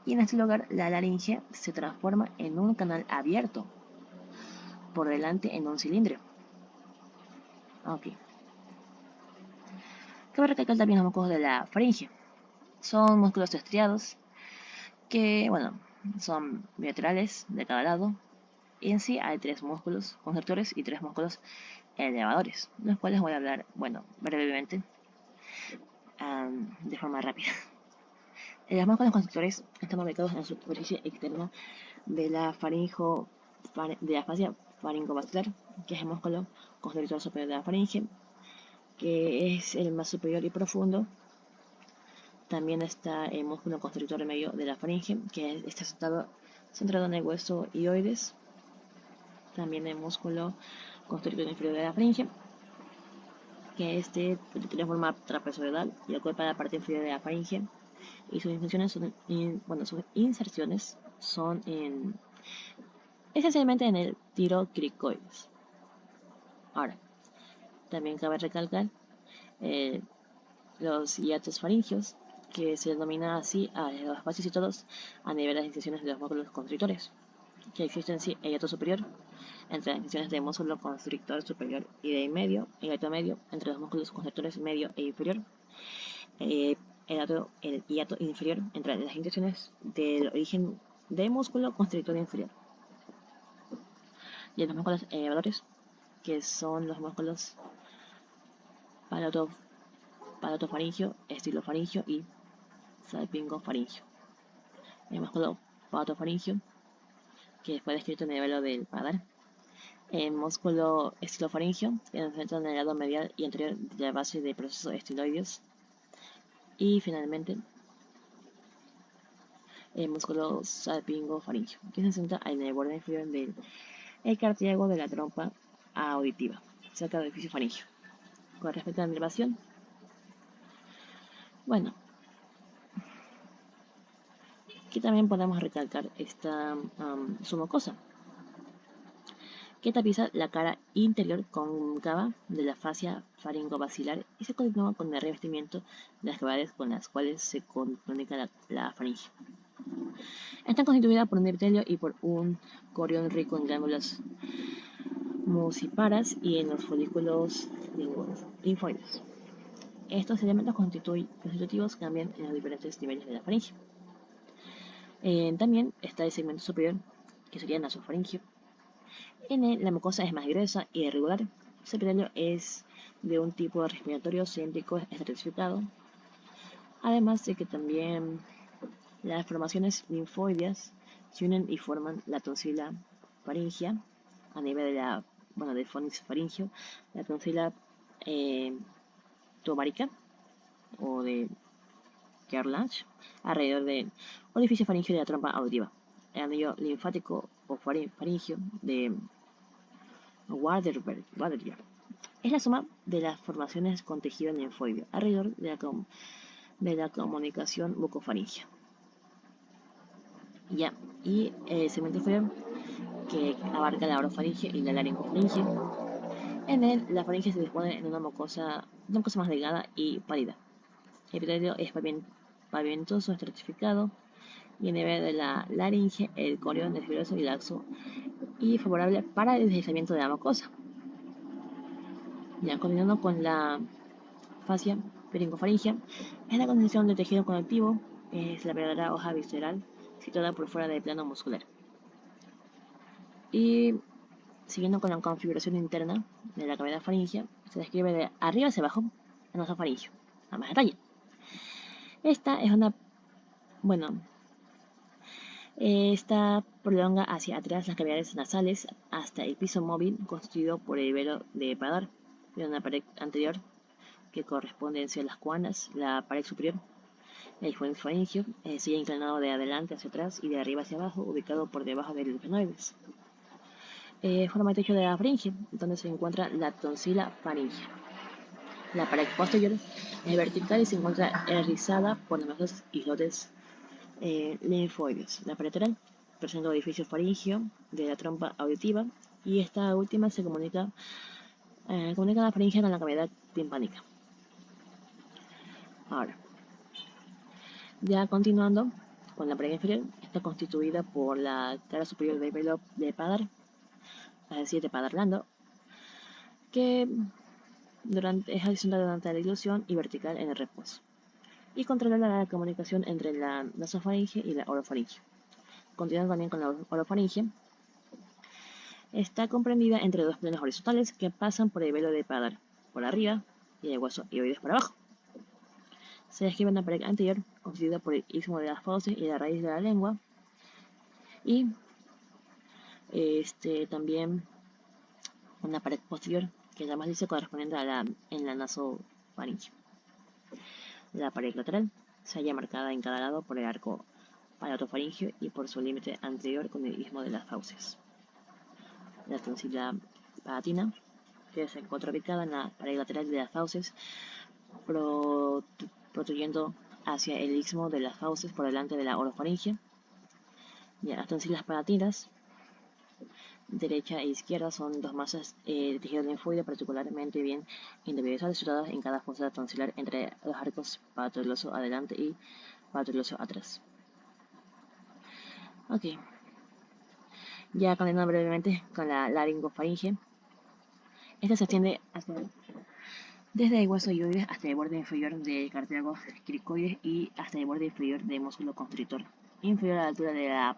y en este lugar la laringe se transforma en un canal abierto por delante en un cilindro. Ok. Cabe recalcar también los músculos de la faringe. Son músculos estriados que, bueno, son bilaterales de cada lado. Y en sí hay 3 músculos constrictores y 3 músculos elevadores, los cuales voy a hablar, bueno, brevemente, de forma rápida. Los músculos constrictores están ubicados en la superficie externa de la fascia faringobasilar, que es el músculo constrictor superior de la faringe, que es el más superior y profundo. También está el músculo constrictor medio de la faringe, que está centrado en el hueso hioides. También el músculo constrictor inferior de la faringe, que tiene forma trapezoidal y ocupa la parte inferior de la faringe, y sus inserciones son esencialmente en el tirocricoides. Ahora, también cabe recalcar los hiatos faringios, que se denomina así a los espacios situados a nivel de las incisiones de los músculos constrictores, que existen sí el hiato superior entre las incisiones del músculo constrictor superior y del medio, el hiato medio entre los músculos constrictores medio e inferior, el hiato inferior entre las incisiones del origen del músculo constrictor inferior, y los músculos elevadores, que son los músculos palatofaringio, estilofaringio y salpingofaringio. El músculo palatofaringio, que fue descrito en el velo del paladar. El músculo estilofaringio, que se encuentra en el lado medial y anterior de la base del proceso estiloides. Y finalmente, el músculo salpingofaringio, que se encuentra en el borde inferior del cartílago de la trompa auditiva, cerca del orificio faringio. Con respecto a la inervación, bueno, aquí también podemos recalcar esta submucosa, que tapiza la cara interior cóncava de la fascia faringobasilar y se continúa con el revestimiento de las cavidades con las cuales se comunica la faringe. Está constituida por un epitelio y por un corión rico en glándulas mucíparas y en los folículos linfoides. Estos elementos constitutivos cambian en los diferentes niveles de la faringe. También está el segmento superior, que sería el nasofaringio. En él, la mucosa es más gruesa y irregular. Su epitelio es de un tipo respiratorio céntrico estratificado. Además de que también las formaciones linfoideas se unen y forman la tonsila faringea a nivel del fonix faringio, la tonsila tubárica o de Kerlach alrededor del orificio faringio de la trompa auditiva, el anillo linfático o faringio de Waterberg. Es la suma de las formaciones con tejido linfoideo alrededor de la comunicación bucofaringea. Y el segmento inferior, que abarca la orofaringe y la laringofaringe. En él, la faringe se dispone en una mucosa más delgada y pálida. El epitelio es pavimentoso, estratificado, y en nivel de la laringe, el corión es grueso y laxo y favorable para el deslizamiento de la mucosa. Ya continuando con la fascia faringofaringea, es la condensación de tejido conectivo, es la verdadera hoja visceral situada por fuera del plano muscular. Y siguiendo con la configuración interna de la cavidad faríngea, se describe de arriba hacia abajo el nasofaringio, a más detalle. Esta es esta prolonga hacia atrás las cavidades nasales hasta el piso móvil constituido por el velo de paladar de una pared anterior que corresponde hacia las cuanas, la pared superior, El isfuen faringio sigue inclinado de adelante hacia atrás y de arriba hacia abajo, ubicado por debajo del esfenoides. Forma el techo de la faringe, donde se encuentra la tonsila faringea. La pared posterior es vertical y se encuentra erizada por numerosos islotes linfoides. La pared lateral presenta orificio faringio de la trompa auditiva y esta última se comunica la faringe con la cavidad timpánica. Ahora, ya continuando con la pared inferior, está constituida por la cara superior del velo de Padar, es decir, de Padar blando, que es horizontal durante la dilución y vertical en el reposo, y controla la comunicación entre la nasofaringe y la orofaringe. Continuando también con la orofaringe, está comprendida entre dos planos horizontales que pasan por el velo de Padar por arriba y el hueso hioides por abajo. Se describe una pared anterior constituida por el istmo de las fauces y la raíz de la lengua, y también una pared posterior que ya más dice correspondiente en la nasofaringe. La pared lateral se halla marcada en cada lado por el arco palatofaringio y por su límite anterior con el istmo de las fauces. La tonsila palatina, que se encuentra ubicada en la pared lateral de las fauces, protuyendo hacia el istmo de las fauces por delante de la orofaringe. Las tonsilas palatinas, derecha e izquierda, son dos masas de tejido linfoide particularmente bien individualizadas, situadas en cada fosa tonsilar entre los arcos palatoglotso adelante y palatoglotso atrás. Ok. Ya continuando brevemente con la laringofaringe. Esta se extiende desde el hueso hioides hasta el borde inferior del cartílago cricoides y hasta el borde inferior del músculo constrictor, inferior a la altura de la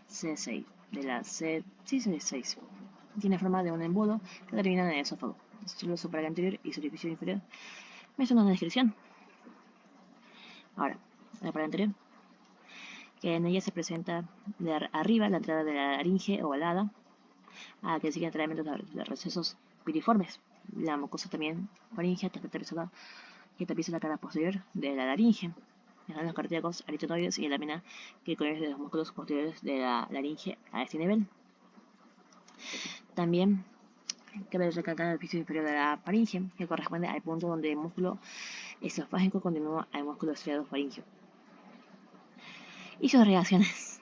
C6. C6. Tiene forma de un embudo que termina en el esófago. Su superior anterior y su orificio inferior mencionan en la descripción. Ahora, la pared anterior, que en ella se presenta de arriba la entrada de la laringe ovalada, a la que siguen tratamientos de recesos piriformes. La mucosa también faringea que tapiza la cara posterior de la laringe. Están los cartílagos aritenoides y la lámina que conecta los músculos posteriores de la laringe a este nivel. También cabe recalcar el orificio inferior de la faringe, que corresponde al punto donde el músculo esofágico continúa al músculo estriado faringio. Y sus reacciones.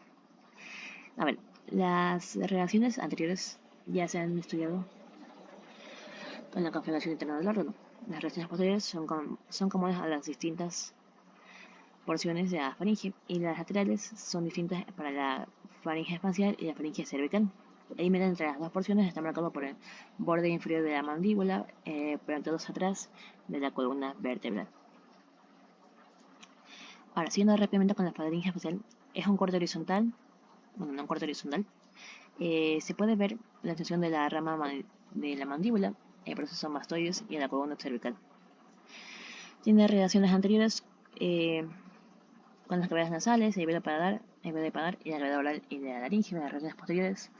A ver, las reacciones anteriores ya se han estudiado con la configuración interna del órgano. Las reacciones posteriores son comunes a las distintas porciones de la faringe, y las laterales son distintas para la faringe espacial y la faringe cervical. El medio entre las dos porciones está marcado por el borde inferior de la mandíbula, plantados atrás de la columna vertebral. Ahora, siguiendo rápidamente con la faringe espacial, es un corte horizontal, bueno, no un corte horizontal. Se puede ver la extensión de la rama de la mandíbula, el proceso mastoides y la columna cervical. Tiene relaciones anteriores con las cavidades nasales, el velo de Padar y la cavidad oral y de la laringe. Las relaciones posteriores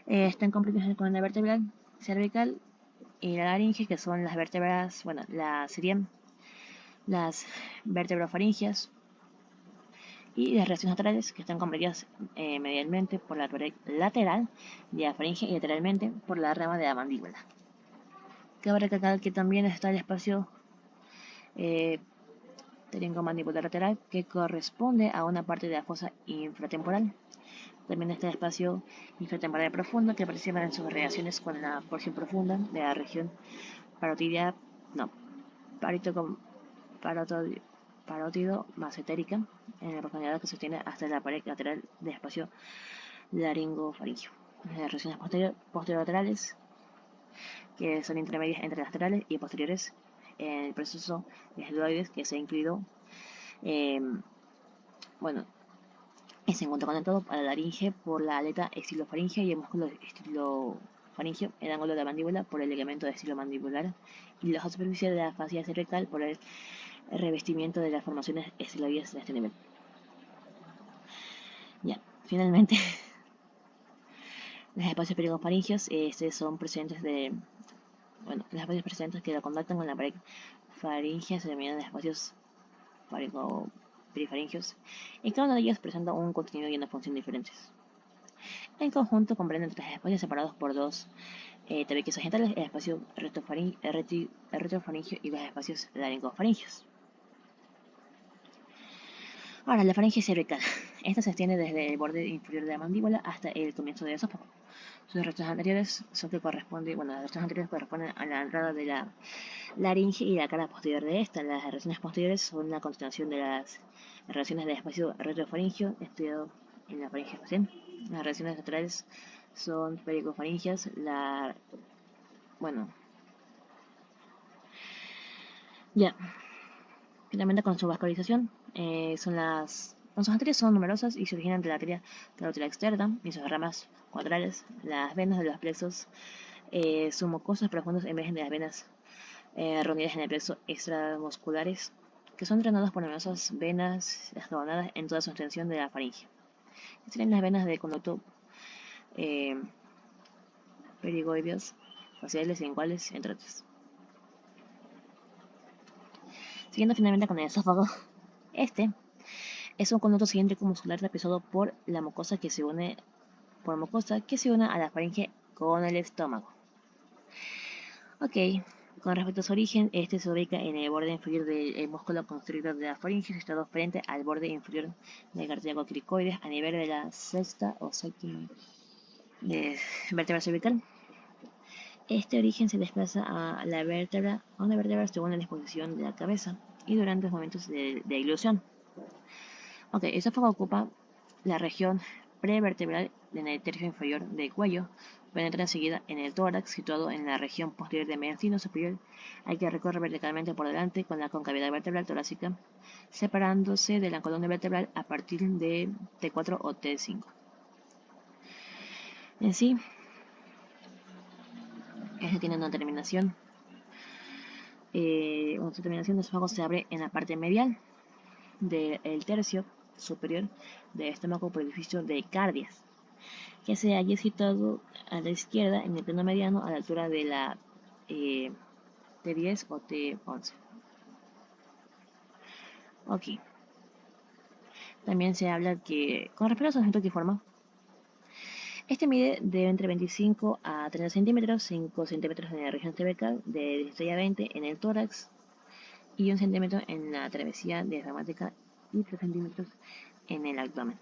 están completas con la vertebral cervical y la laringe, que son las vértebras, serían las vertebrofaringeas, y las relaciones laterales, que están comprendidas medialmente por la pared lateral de la faringe y lateralmente por la rama de la mandíbula. Cabe recalcar que también está el espacio telengomandibular lateral, que corresponde a una parte de la fosa infratemporal. También está el espacio infratemporal profundo, que participa en sus relaciones con la porción profunda de la región parótido masentérica, en la profundidad que sostiene hasta la pared lateral del espacio laringofaringio. Las regiones posterolaterales, que son intermedias entre laterales y posteriores en el proceso de escleroides, que se ha incluido, y se encuentra conectado a la laringe por la aleta estilofaringea y el músculo estilofaringeo, el ángulo de la mandíbula por el ligamento estilomandibular y la superficie de la fascia cervical por el revestimiento de las formaciones estiloides de este nivel. Ya, finalmente, los espacios perigofaringeos son presentes los espacios presentes que la contactan con la pared faringea se denominan espacios perifaringios, y cada una de ellas presenta un contenido y una función diferentes. En conjunto comprenden 3 espacios separados por 2 tabiques sagientales, el espacio retrofaringio y los espacios laringofaringios. Ahora, la faringe cervical. Esta se extiende desde el borde inferior de la mandíbula hasta el comienzo del esófago. Sus restos anteriores son que corresponden, bueno, los restos anteriores corresponden a la entrada de la laringe y la cara posterior de esta. Las relaciones posteriores son la continuación de las relaciones del espacio retrofaringio estudiado en la faringe facial. Las relaciones laterales son pericofaringias, ya. Finalmente, con su vascularización, con sus arterias son numerosas y se originan de la arteria carótida externa y sus ramas cuadrales. Las venas de los plexos submucosos profundos emergen de las venas reunidas en el plexo extramusculares, que son drenadas por numerosas venas escalonadas en toda su extensión de la faringe. Serían las venas del conducto perigoideos, faciales y linguales, entre otras. Siguiendo finalmente con el esófago, este es un conducto cilíndrico muscular tapizado por la mucosa que se une a la faringe con el estómago. Ok, con respecto a su origen, este se ubica en el borde inferior del músculo constrictor de la faringe, situado frente al borde inferior del cartílago cricoides a nivel de la sexta o séptima vértebra cervical. Este origen se desplaza a una vértebra según la disposición de la cabeza y durante los momentos de ilusión. Ok, el esófago ocupa la región prevertebral en el tercio inferior del cuello, penetra enseguida en el tórax, situado en la región posterior del mediastino superior, al que recorre verticalmente por delante con la concavidad vertebral torácica, separándose de la columna vertebral a partir de T4 o T5. En sí, este tiene una terminación. Una terminación del esófago se abre en la parte medial del tercio superior del estómago por el edificio de Cardias, que se halla situado a la izquierda en el plano mediano a la altura de la T10 o T11. Ok. También se habla que, con respecto a su objeto que forma, este mide de entre 25 a 30 centímetros, 5 centímetros en la región cervical, de 16 a 20 en el tórax y 1 centímetro en la travesía diafragmática y 3 centímetros en el abdomen.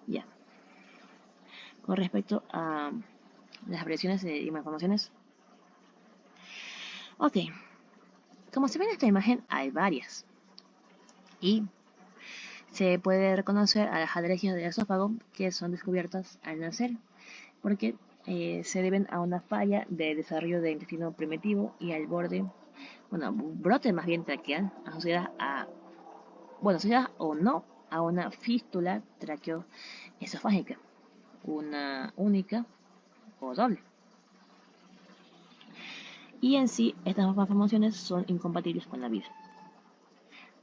Ya. Con respecto a las variaciones y malformaciones. Ok. Como se ve en esta imagen, hay varias. Y se puede reconocer a las alergias del esófago que son descubiertas al nacer, porque se deben a una falla de desarrollo del intestino primitivo y al brote más bien traqueal, asociada o no a una fístula traqueoesofágica, una única o doble. Y en sí, estas malformaciones son incompatibles con la vida.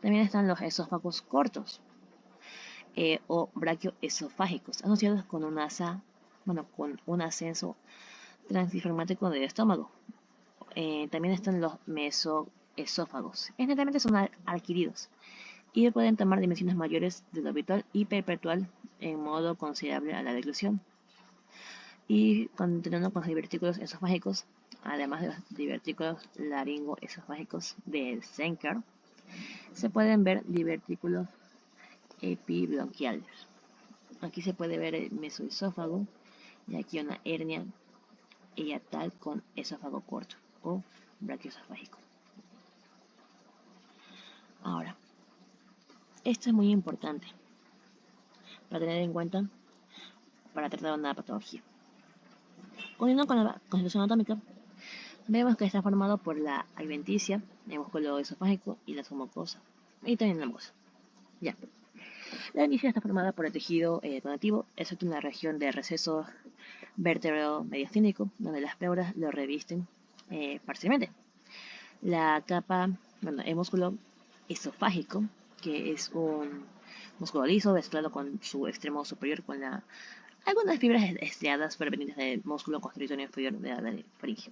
También están los esófagos cortos o braquioesofágicos, asociados con con un ascenso transdiafragmático del estómago. También están los mesoesófagos. Generalmente son adquiridos y pueden tomar dimensiones mayores de lo habitual y perpetual en modo considerable a la deglución. Y continuando con los divertículos esofágicos, además de los divertículos laringoesofágicos de Zenker, se pueden ver divertículos epibronquiales. Aquí se puede ver el mesoesófago y aquí una hernia hiatal con esófago corto o braquioesofágico. Ahora, esto es muy importante para tener en cuenta para tratar una patología. Continuando con la constitución anatómica, vemos que está formado por la adventicia, el músculo esofágico y la mucosa, y también la mucosa. Ya. La adventicia está formada por el tejido conectivo, excepto en la región del receso vértebro-mediastínico, donde las pleuras lo revisten parcialmente. La capa, el músculo esofágico, que es un músculo liso mezclado con su extremo superior con algunas fibras estriadas provenientes del músculo constrictor inferior de la faringe,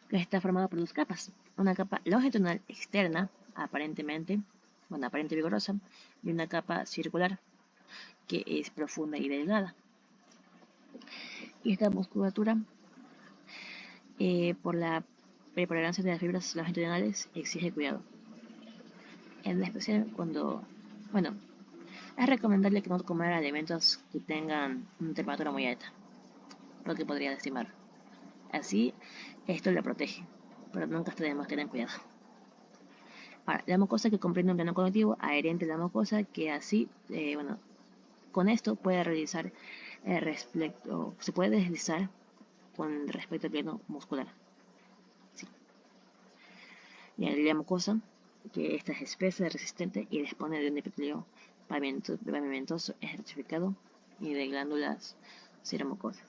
que está formado por 2 capas. Una capa longitudinal externa, aparentemente, bueno, aparente vigorosa, y una capa circular que es profunda y delgada. Y esta musculatura, por la preponderancia de las fibras longitudinales, exige cuidado. En especial cuando, bueno, es recomendable que no comer alimentos que tengan una temperatura muy alta, porque podría lastimar. Así, esto le protege, pero nunca está de más tener cuidado. Ahora, la mucosa que comprende un plano cognitivo adherente a la mucosa, que así, bueno, con esto puede realizar se puede deslizar con respecto al plano muscular. Sí. Y la mucosa, que esta es espesa, resistente y dispone de un epitelio pavimentoso, estratificado y de glándulas seromucosas.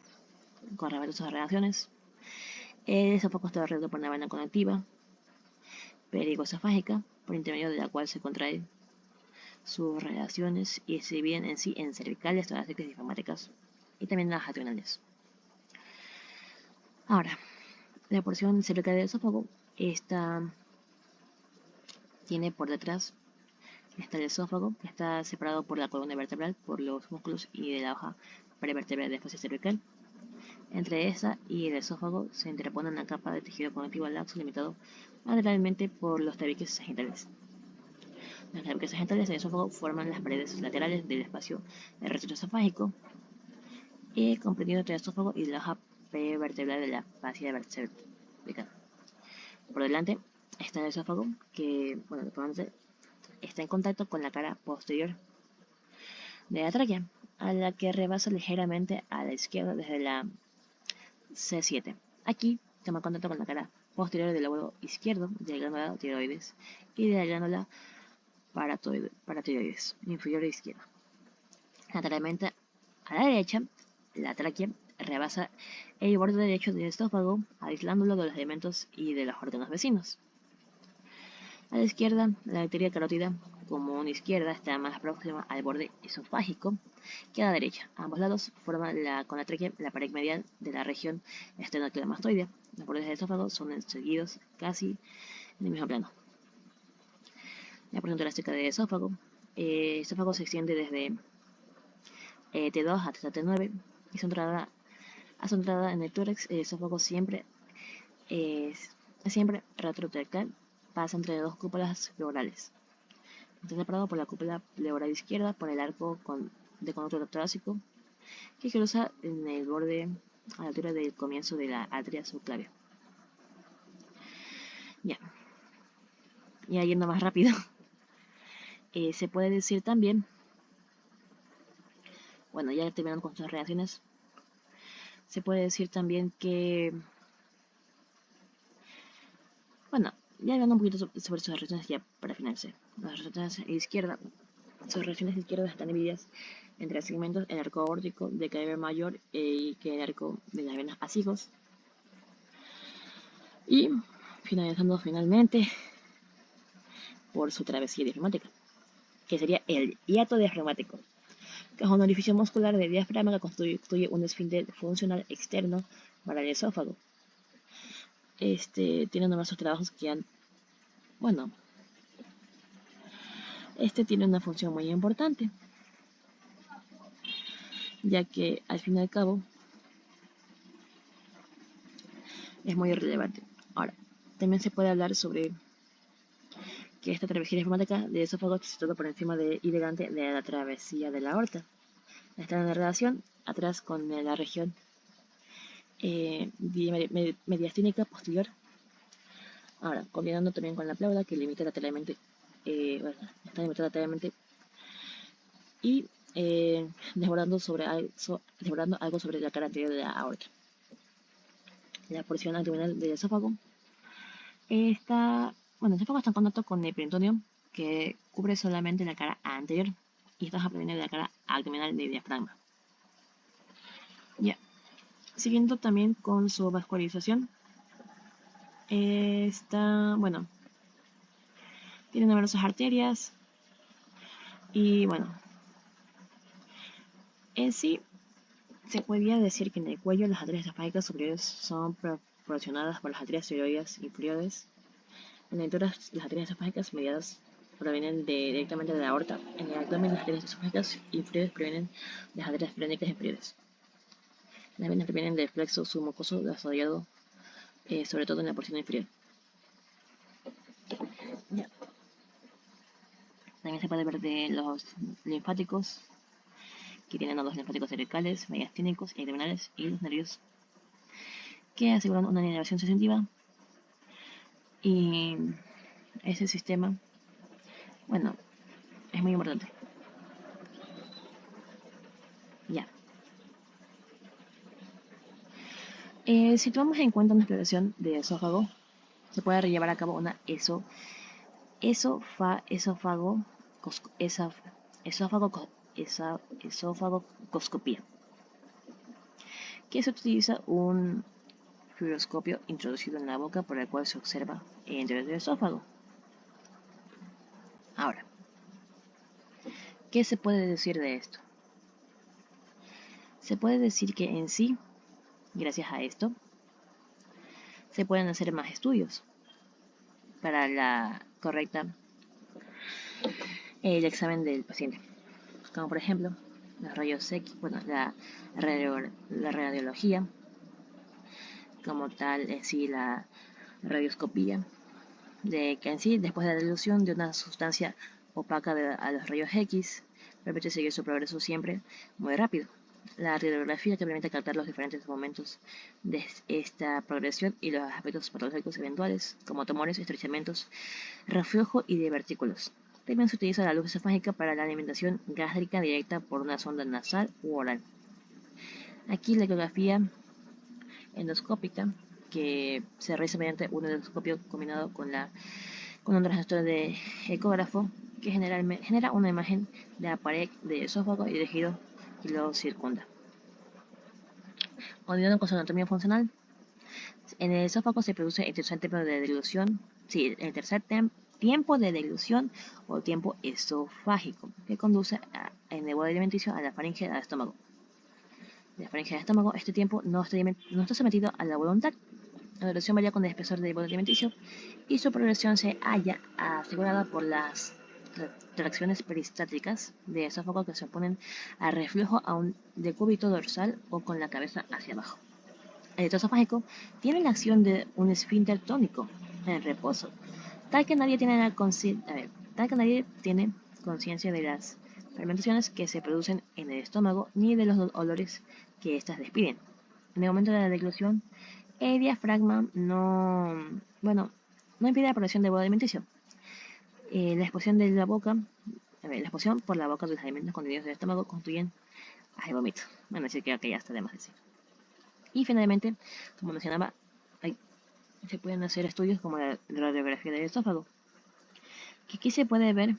Con respecto a sus relaciones, el esófago está rodeado por una vena conectiva perigoesofágica, por intermedio de la cual se contraen sus relaciones y se dividen en sí en cervicales, torácicas y diafragmáticas, y también las adrenales. Ahora, la porción cervical del esófago tiene por detrás está el esófago, que está separado por la columna vertebral, por los músculos y de la hoja prevertebral de fascia cervical. Entre esa y el esófago se interpone una capa de tejido conectivo laxo limitado lateralmente por los tabiques sagittales. Los tabiques sagittales del esófago forman las paredes laterales del espacio retroesofágico, comprendido entre el esófago y la hoja prevertebral de la fascia cervical. Por delante está el esófago, que está en contacto con la cara posterior de la tráquea, a la que rebasa ligeramente a la izquierda desde la C7. Aquí toma contacto con la cara posterior del lóbulo izquierdo de la glándula tiroides y de la glándula paratiroides inferior izquierda. Lateralmente a la derecha, la tráquea rebasa el borde derecho del esófago, aislándolo de los elementos y de los órganos vecinos. A la izquierda, la arteria carótida común izquierda está más próxima al borde esofágico que a la derecha. A ambos lados forman con la tráquea la pared medial de la región esternocleidomastoidea. Los bordes del esófago son seguidos casi en el mismo plano. La porción torácica del esófago. El esófago se extiende desde T2 hasta T9 y centrada en el tórax. El esófago siempre retrotracal, pasa entre dos cúpulas pleurales. Está separado por la cúpula pleural izquierda por el arco de conducto torácico que cruza en el borde a la altura del comienzo de la arteria subclavia. Ya yendo más rápido, se puede decir también, bueno, ya terminando con sus reacciones, se puede decir también que, bueno, ya hablando un poquito sobre sus reacciones ya para finalizar. Las reacciones izquierdas, sus reacciones izquierdas están divididas entre segmentos el arco aórtico de calibre mayor y que el arco de las venas pasijos. Y finalizando finalmente por su travesía diafragmática, que sería el hiato diafragmático, que es un orificio muscular del diafragma que constituye un esfínter funcional externo para el esófago. Tiene numerosos trabajos que tiene una función muy importante, ya que al fin y al cabo es muy relevante. Ahora, también se puede hablar sobre que esta travesía diafragmática del esófago se sitúa por encima y delante de la travesía de la aorta. Está en relación atrás con la región mediastínica posterior. Ahora, combinando también con la pleura que limita lateralmente, está limitada lateralmente y desbordando algo sobre la cara anterior de la aorta. La porción abdominal del esófago el esófago está en contacto con el peritoneo, que cubre solamente la cara anterior, y esta proviene de la cara abdominal del diafragma. Siguiendo también con su vascularización, tiene numerosas arterias y en sí se podría decir que en el cuello las arterias esofágicas superiores son proporcionadas por las arterias tiroides inferiores En la aventura, las arterias esofágicas mediadas provienen directamente de la aorta. En el abdomen, las arterias esofágicas inferiores provienen de las arterias periónicas inferiores. Las venas provienen del plexo submucoso desarrollado sobre todo en la porción inferior. Ya. También se puede ver de los linfáticos, que tienen nodos linfáticos cervicales, mediastínicos y abdominales, y los nervios, que aseguran una inervación sensitiva. Y ese sistema, bueno, es muy importante. Ya. Si tomamos en cuenta una exploración de esófago, se puede llevar a cabo una esófagocoscopía, que se utiliza un fluoroscopio introducido en la boca por el cual se observa el interior del esófago. Ahora, ¿qué se puede decir de esto? Se puede decir que en sí, gracias a esto, se pueden hacer más estudios para la correcta el examen del paciente, como por ejemplo los rayos X, bueno, la radiología, como tal, en sí la radioscopía, de que en sí, después de la dilución de una sustancia opaca a los rayos X, permite seguir su progreso siempre muy rápido. La radiografía, que permite captar los diferentes momentos de esta progresión y los aspectos patológicos eventuales, como tumores, estrechamientos, reflujo y divertículos. También se utiliza la luz esofágica para la alimentación gástrica directa por una sonda nasal u oral. Aquí la ecografía endoscópica, que se realiza mediante un endoscopio combinado con un transductor de ecógrafo, que genera una imagen de la pared de esófago y tejido que lo circunda. Continuando con su anatomía funcional, en el esófago se produce el tercer tiempo de deglución, tiempo de deglución o tiempo esofágico, que conduce en el bolo alimenticio a la faringe del estómago. De la faringe del estómago, este tiempo no está sometido a la voluntad. La duración varía con el espesor del bolo alimenticio y su progresión se halla asegurada por las tracciones peristáticas de esófago que se oponen al reflujo a un decúbito dorsal o con la cabeza hacia abajo. El rito esofágico tiene la acción de un esfínter tónico en reposo, tal que nadie tiene conciencia de las fermentaciones que se producen en el estómago ni de los olores que éstas despiden. En el momento de la deglución, el diafragma no impide la progresión del bolo alimenticio. La exposición por la boca de los alimentos contenidos en el estómago constituyen el vómito. Bueno, así que ya está de más decir. Y finalmente, como mencionaba, se pueden hacer estudios como la radiografía del esófago, que aquí se puede ver,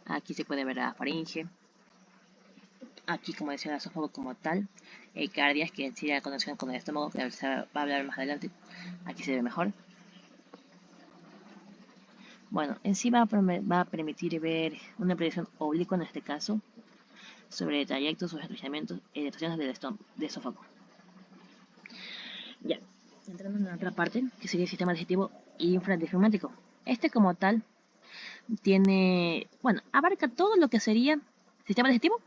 aquí se puede ver la faringe, aquí como decía el esófago como tal, cardias, que sería la conexión con el estómago, que se va a hablar más adelante, aquí se ve mejor. Bueno, en sí va a permitir ver una proyección oblicua en este caso, sobre trayectos o estrechamientos y depresiones del esófago. Ya, entrando en la otra parte, que sería el sistema digestivo infradiafragmático. Este como tal abarca todo lo que sería sistema digestivo,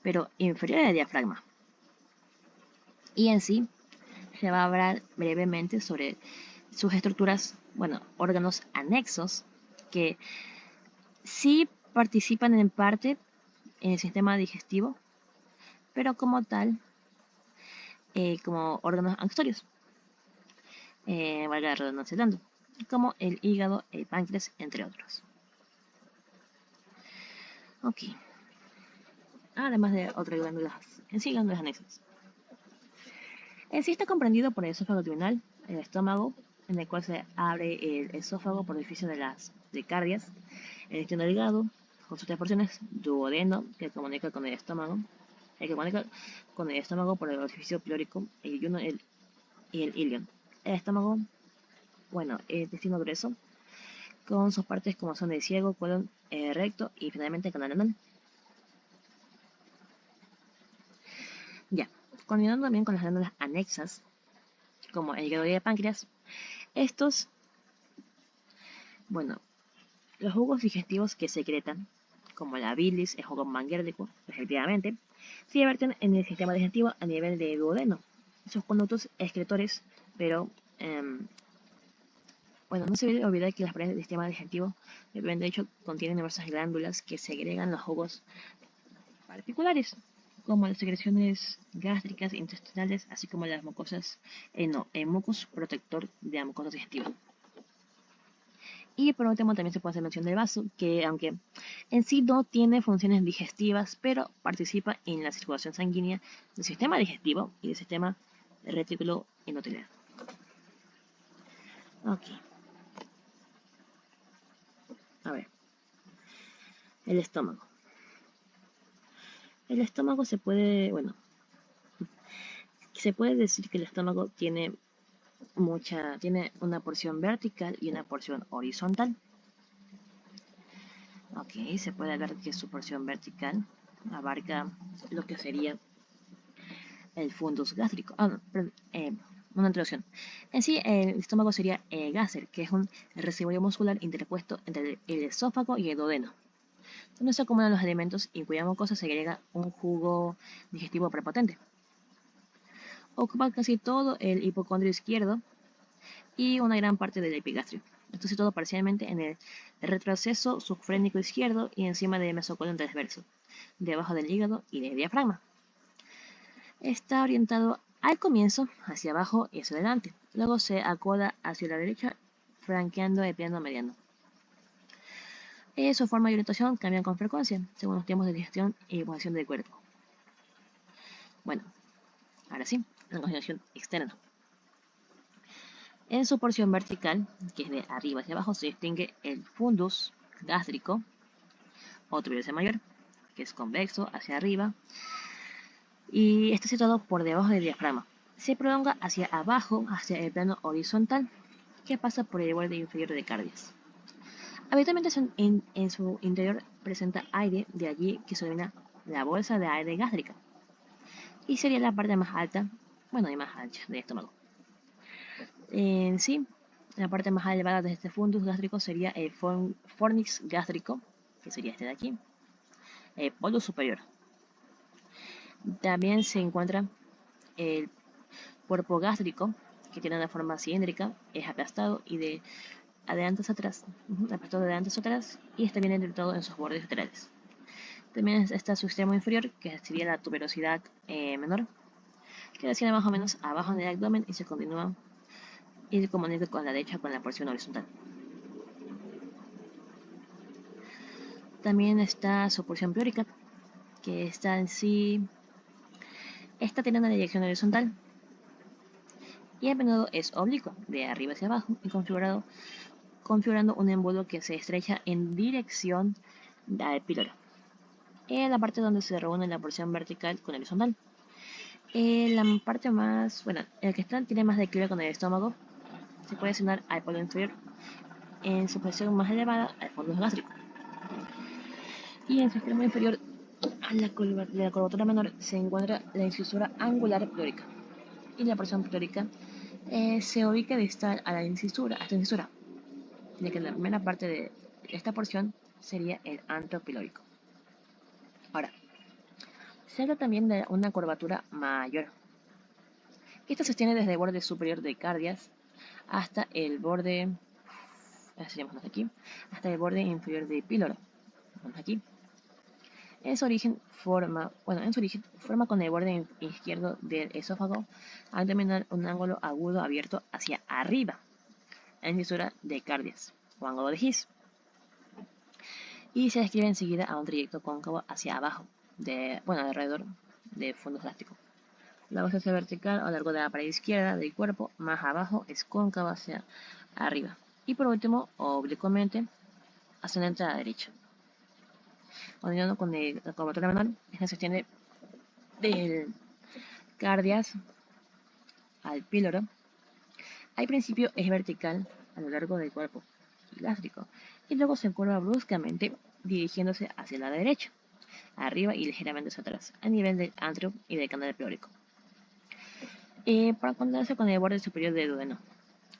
pero inferior al diafragma. Y en sí, se va a hablar brevemente sobre sus estructuras, órganos anexos, que sí participan en parte en el sistema digestivo, pero como tal, como órganos accesorios, valga la redundancia tanto, como el hígado, el páncreas, entre otros. Ok. Además de otras glándulas, en sí glándulas anexas. En sí está comprendido por el esófago duodenal, el estómago, en el cual se abre el esófago por orificio de cardias, el intestino delgado, con sus tres porciones, duodeno, que comunica con el estómago, por el orificio pilórico, el yuyno y el ilion. El estómago, el intestino grueso, con sus partes como son el ciego, colon, recto y finalmente el canal anal. Ya, continuando también con las glándulas anexas, como el hígado y el páncreas. Estos, bueno, los jugos digestivos que secretan, como la bilis, el jugo pancreático, respectivamente, se vierten en el sistema digestivo a nivel de duodeno. Esos conductos excretores, pero bueno, no se debe olvidar que las paredes del sistema digestivo, de hecho, contienen diversas glándulas que segregan los jugos particulares, como las secreciones gástricas, intestinales, así como las mucosas, el mucus protector de la mucosa digestiva. Y por último también se puede hacer mención del vaso, que aunque en sí no tiene funciones digestivas, pero participa en la circulación sanguínea del sistema digestivo y del sistema retículo endotelial. Ok. A ver. El estómago. El estómago se puede decir que el estómago tiene una porción vertical y una porción horizontal. Ok, se puede ver que su porción vertical abarca lo que sería el fundus gástrico. Una introducción. En sí, el estómago sería el gáster, que es un reservorio muscular interpuesto entre el esófago y el duodeno, donde se acumulan los alimentos y cuya mucosa se agrega un jugo digestivo prepotente. Ocupa casi todo el hipocondrio izquierdo y una gran parte del epigastrio. Esto situado parcialmente en el retroceso subfrénico izquierdo y encima del mesocolon transverso, debajo del hígado y del diafragma. Está orientado al comienzo hacia abajo y hacia adelante. Luego se acoda hacia la derecha, franqueando el plano mediano. Su forma y orientación cambian con frecuencia, según los tiempos de digestión y posición del cuerpo. Bueno, ahora sí, la continuación externa. En su porción vertical, que es de arriba hacia abajo, se distingue el fundus gástrico, otro vértice mayor, que es convexo hacia arriba, y está situado por debajo del diafragma. Se prolonga hacia abajo, hacia el plano horizontal, que pasa por el borde inferior de Cardias. Habitualmente en su interior presenta aire, de allí que se denomina la bolsa de aire gástrica, y sería la parte más alta, y más ancha del estómago. En sí, la parte más elevada de este fundus gástrico sería el fornix gástrico, que sería este de aquí, el polo superior. También se encuentra el cuerpo gástrico, que tiene una forma cilíndrica, es aplastado y de adelante hacia atrás, aplastado de adelante hacia atrás, y está bien dentado en sus bordes laterales. También está su extremo inferior, que sería la tuberosidad menor, que desciende más o menos abajo en el abdomen y se continúa y se comunica con la derecha con la porción horizontal. También está su porción pleurica, que está en sí, esta tiene una dirección horizontal y a menudo es oblicuo, de arriba hacia abajo, y configurando un embudo que se estrecha en dirección al píloro, en la parte donde se reúne la porción vertical con el horizontal. La parte más, el que tiene más declive con el estómago, se puede asignar al polo inferior, en su posición más elevada al fondo gástrico. Y en su extremo inferior, a la curvatura menor, se encuentra la incisura angular pleurica. Y la porción pleurica se ubica distal a esta incisura, ya que la primera parte de esta porción sería el antro pilórico. Ahora, se habla también de una curvatura mayor. Esta se extiende desde el borde superior de Cardias hasta el borde, aquí, hasta el borde inferior de píloro. Aquí. En su origen forma con el borde izquierdo del esófago al terminar un ángulo agudo abierto hacia arriba, en fisura de Cardias o ángulo de His. Y se describe enseguida a un trayecto cóncavo hacia abajo, alrededor del fondo gástrico. La base es vertical a lo largo de la pared izquierda del cuerpo, más abajo es cóncava hacia arriba. Y por último, oblicuamente, ascendente a la derecha. Continuando con la curvatura menor, esta se extiende del Cardias al píloro. Al principio es vertical a lo largo del cuerpo gástrico y luego se curva bruscamente dirigiéndose hacia la derecha, arriba y ligeramente hacia atrás, a nivel del antro y del canal pleórico. para encontrarse con el borde superior del duodeno.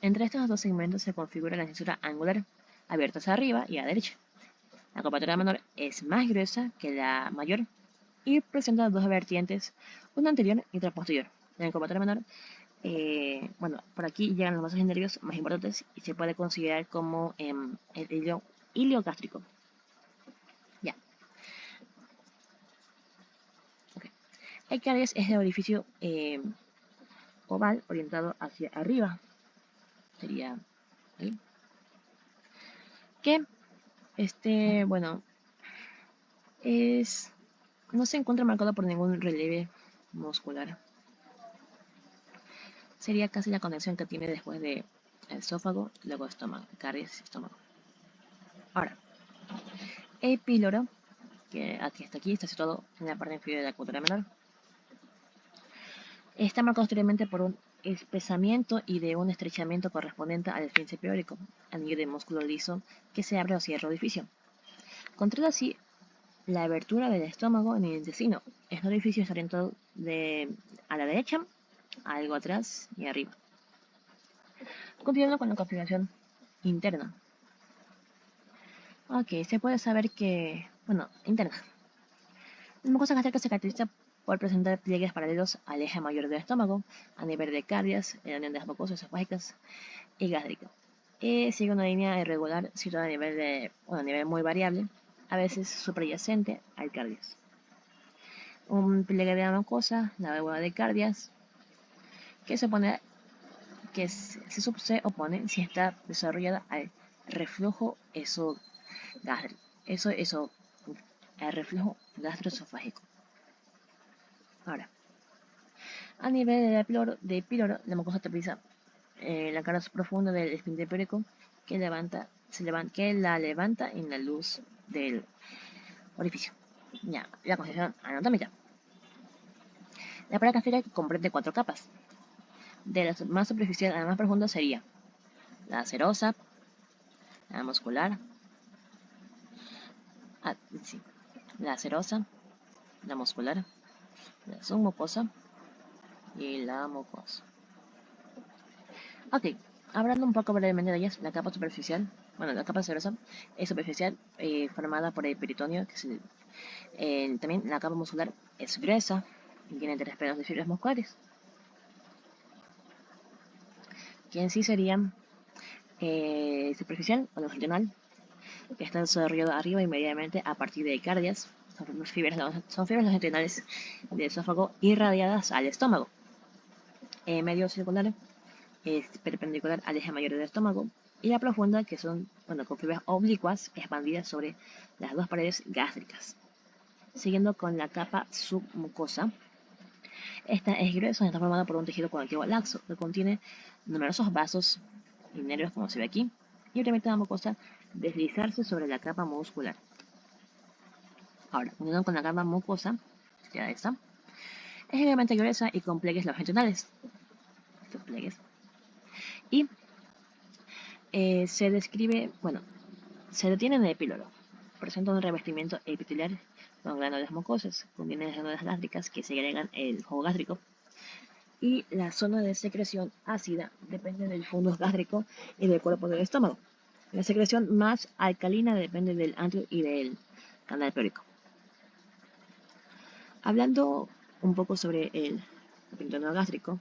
Entre estos dos segmentos se configura la cintura angular, abierta hacia arriba y a la derecha. La curvatura menor es más gruesa que la mayor y presenta dos vertientes, una anterior y otra posterior. En la curvatura menor, bueno, por aquí llegan los vasos nerviosos más importantes y se puede considerar como el hilo gástrico. Ya. Okay. El caries es el orificio oval orientado hacia arriba. Sería ahí. Que bueno, no se encuentra marcado por ningún relieve muscular. Sería casi la conexión que tiene después de esófago, luego estómago, caries, estómago. Ahora, el píloro, que aquí está situado en la parte inferior de la curvatura menor, está marcado posteriormente por un espesamiento y de un estrechamiento correspondiente al esfínter pélvico, anillo de músculo liso que se abre o cierra el orificio. Controla así la abertura del estómago en el intestino. Este orificio está orientado a la derecha, algo atrás y arriba. Continuando con la configuración interna. Ok, se puede saber que, bueno, interna. La mucosa gástrica se caracteriza por presentar pliegues paralelos al eje mayor del estómago, a nivel de cardias, en la unión de las mucosas esofágicas y gástrica. Sigue una línea irregular situada a nivel muy variable, a veces suprayacente al cardias. Un pliegue de la mucosa, la válvula de cardias, que se opone si está desarrollada al reflujo esogástrico, al reflujo gastroesofágico. Ahora, a nivel de píloro, la mucosa utiliza la cara profunda del esfínter pélvico que la levanta en la luz del orificio. Ya, la concepción anatómica. La pared gástrica comprende 4 capas. De la más superficial a la más profunda sería la serosa, la muscular, la serosa, la muscular, la submucosa y la mucosa. Ok, hablando un poco brevemente de ellas, la capa superficial, la capa serosa es superficial, formada por el peritoneo, también la capa muscular es gruesa y tiene 3 pelos de fibras musculares, que en sí serían superficial o longitudinal, que está desarrollado arriba inmediatamente a partir de cardias, son fibras longitudinales del esófago irradiadas al estómago. Medio circular es perpendicular al eje mayor del estómago, y la profunda, que son con fibras oblicuas expandidas sobre las dos paredes gástricas. Siguiendo con la capa submucosa, esta es gruesa y está formada por un tejido conectivo laxo que contiene numerosos vasos y nervios, como se ve aquí, y permite a la mucosa deslizarse sobre la capa muscular. Ahora, uniendo con la capa mucosa, ya está, es generalmente gruesa y con pliegues longitudinales. Estos pliegues. Y se detiene en el píloro. Presenta un revestimiento epitelial con glándulas mucosas, contiene las glándulas gástricas que segregan el jugo gástrico, y la zona de secreción ácida depende del fundus gástrico y del cuerpo del estómago. La secreción más alcalina depende del antro y del canal pélvico. Hablando un poco sobre el peritoneo gástrico,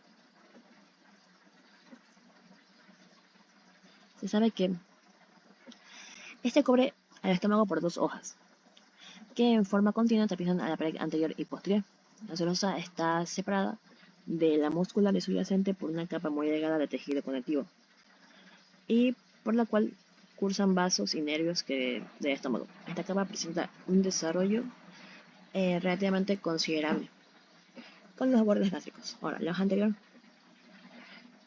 se sabe que este cubre al estómago por 2 hojas, que en forma continua atraviesan a la pared anterior y posterior. La serosa está separada de la muscular y subyacente por una capa muy delgada de tejido conectivo, y por la cual cursan vasos y nervios del estómago. Esta capa presenta un desarrollo relativamente considerable con los bordes gástricos. Ahora, la hoja anterior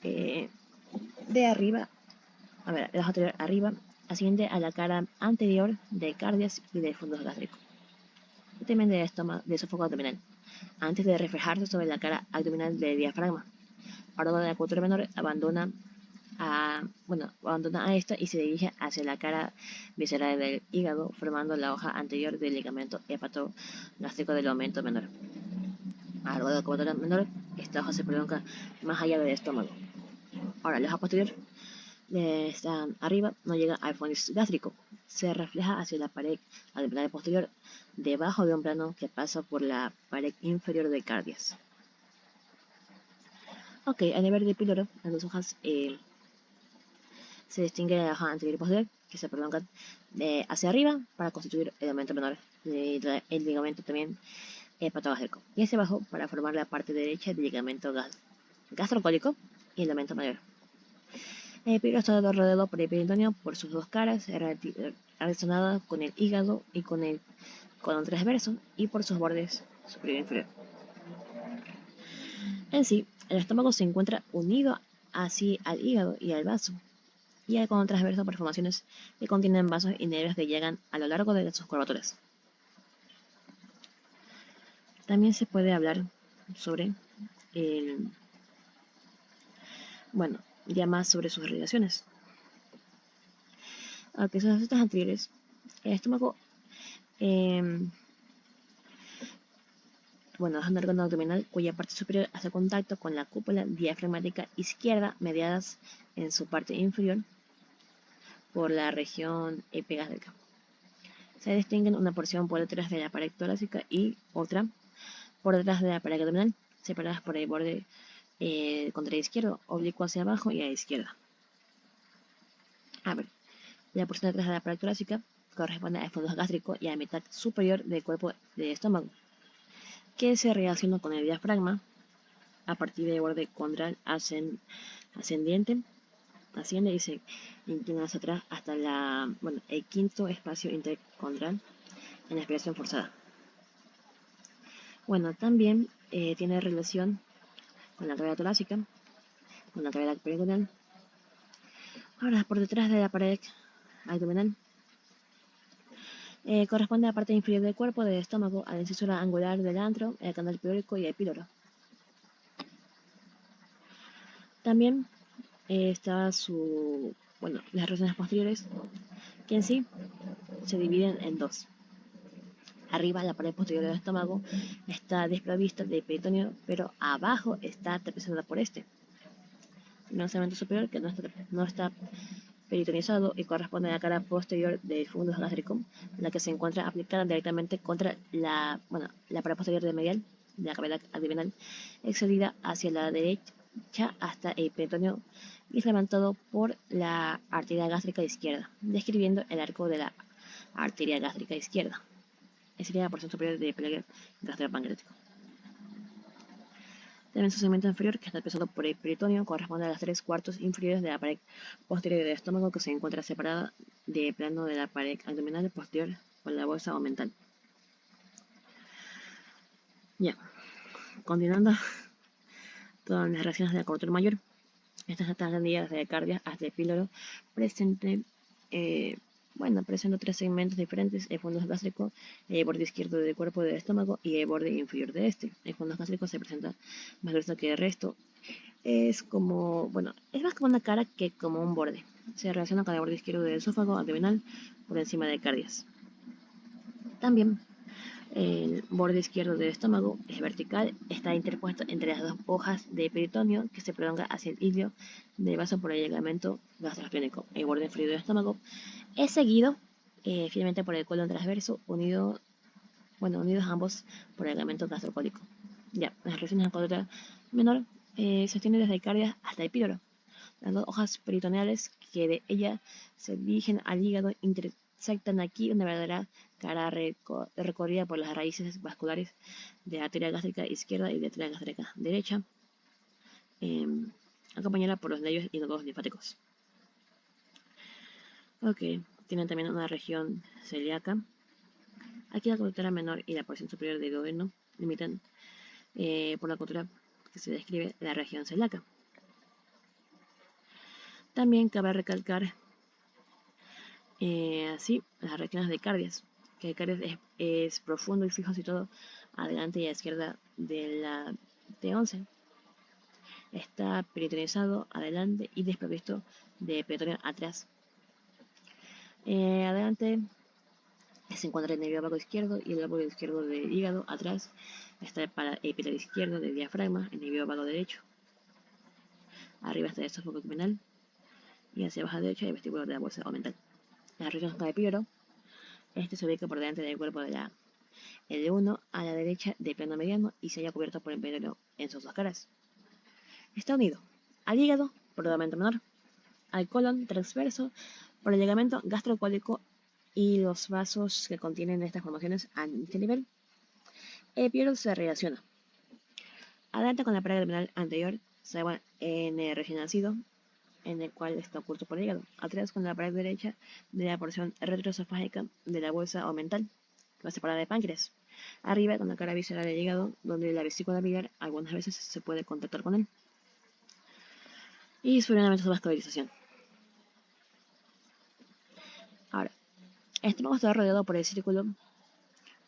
de arriba, la hoja anterior arriba asciende a la cara anterior de cardias y del fundus gástrico, y también del esófago abdominal, antes de reflejarse sobre la cara abdominal del diafragma. Ahora de la curvatura menor abandona a esta y se dirige hacia la cara visceral del hígado, formando la hoja anterior del ligamento hepatogástrico del aumento menor. A lo largo de la curvatura menor esta hoja se prolonga más allá del estómago. Ahora, la hoja posterior está arriba, no llega al fondo gástrico, se refleja hacia la pared abdominal posterior, debajo de un plano que pasa por la pared inferior de cardias. Ok, al nivel del píloro, las dos hojas se distingue la hoja anterior y posterior, que se prolongan hacia arriba para constituir el ligamento menor, el ligamento también patogástrico, y hacia abajo para formar la parte derecha del ligamento gastrocólico y el ligamento mayor. El píloro está rodeado por el peritoneo por sus dos caras, relacionada con el hígado y con el colon transverso, y por sus bordes superior e inferior. En sí, el estómago se encuentra unido así al hígado y al vaso, y al colon transverso por formaciones que contienen vasos y nervios que llegan a lo largo de sus curvaturas. También se puede hablar sobre ya más sobre sus relaciones. Aunque son estas anteriores, el estómago es un órgano abdominal cuya parte superior hace contacto con la cúpula diafragmática izquierda, mediadas en su parte inferior por la región epigástrica. Se distinguen una porción por detrás de la pared torácica y otra por detrás de la pared abdominal, separadas por el borde contrario izquierdo, oblicuo hacia abajo y a la izquierda. La porción detrás de la pared torácica corresponde al fondo gástrico y a la mitad superior del cuerpo del estómago, que se relaciona con el diafragma a partir del borde condral asciende y se inclina hacia atrás hasta el quinto espacio intercondral en la expiración forzada. También tiene relación con la cavidad torácica, con la cavidad peritoneal. Ahora, por detrás de la pared abdominal, corresponde a la parte inferior del cuerpo del estómago, a la incisura angular del antro, el canal pylórico y el píloro. También está las regiones posteriores, que en sí se dividen en dos. Arriba, la pared posterior del estómago está desprovista de peritoneo, pero abajo está tapiznada por este. Tiene un segmento superior que no está peritonizado y corresponde a la cara posterior del fundus gástrico, la que se encuentra aplicada directamente contra la pared posterior de medial de la cavidad abdominal, excedida hacia la derecha hasta el peritoneo y levantado por la arteria gástrica izquierda, describiendo el arco de la arteria gástrica izquierda. Esa sería la porción superior del pliegue gastropancreático. También su segmento inferior, que está pesado por el peritoneo, corresponde a las 3/4 inferiores de la pared posterior del estómago, que se encuentra separada del plano de la pared abdominal posterior por la bolsa omental. Continuando todas las regiones de la curvatura mayor, estas están tendidas desde cardia hasta el píloro, presenta 3 segmentos diferentes: el fondo gástrico, el borde izquierdo del cuerpo del estómago y el borde inferior de este. El fondo gástrico se presenta más grueso que el resto. Es más como una cara que como un borde. Se relaciona con el borde izquierdo del esófago abdominal por encima de cardias. También el borde izquierdo del estómago es vertical, está interpuesto entre las dos hojas de peritoneo que se prolonga hacia el ilio del vaso por el ligamento gastroesplenoico. El borde inferior del estómago es seguido finalmente por el colon transverso, unidos ambos por el ligamento gastrocólico. Las regiones de la curvatura menor se extienden desde el cardias hasta el píloro. Las dos hojas peritoneales que de ella se dirigen al hígado intersectan aquí una verdadera cara recorrida por las raíces vasculares de la arteria gástrica izquierda y de la arteria gástrica derecha, acompañada por los nervios y nodos linfáticos. Tienen también una región celíaca. Aquí la curvatura menor y la porción superior del duodeno limitan por la curvatura que se describe la región celíaca. También cabe recalcar las regiones de cardias, que el cardias es profundo y fijo situado adelante y a la izquierda de la T11. Está peritonizado adelante y desprovisto de peritoneo atrás. Adelante se encuentra el nervio vago izquierdo y el lóbulo izquierdo del hígado atrás, Está el pilar izquierdo del diafragma, el nervio vago derecho. Arriba está el esófago abdominal. Y hacia abajo derecha el vestíbulo de la bolsa omental. La región caepílogo. Este se ubica por delante del cuerpo de la L1 a la derecha del plano mediano y se halla cubierto por el epidemio en sus dos caras. Está unido al hígado por el aumento menor, al colon transverso por el ligamento gastrocólico y los vasos que contienen estas formaciones a este nivel. El piero se relaciona adelante con la pared abdominal anterior, se llama en el recién nacido, en el cual está oculto por el hígado, atrás con la pared derecha de la porción retroesofágica de la bolsa omental, que va separada de páncreas. Arriba con la cara visceral del hígado, donde la vesícula biliar algunas veces se puede contactar con él. Y finalmente su vascularización. Ahora, el estómago está rodeado por el círculo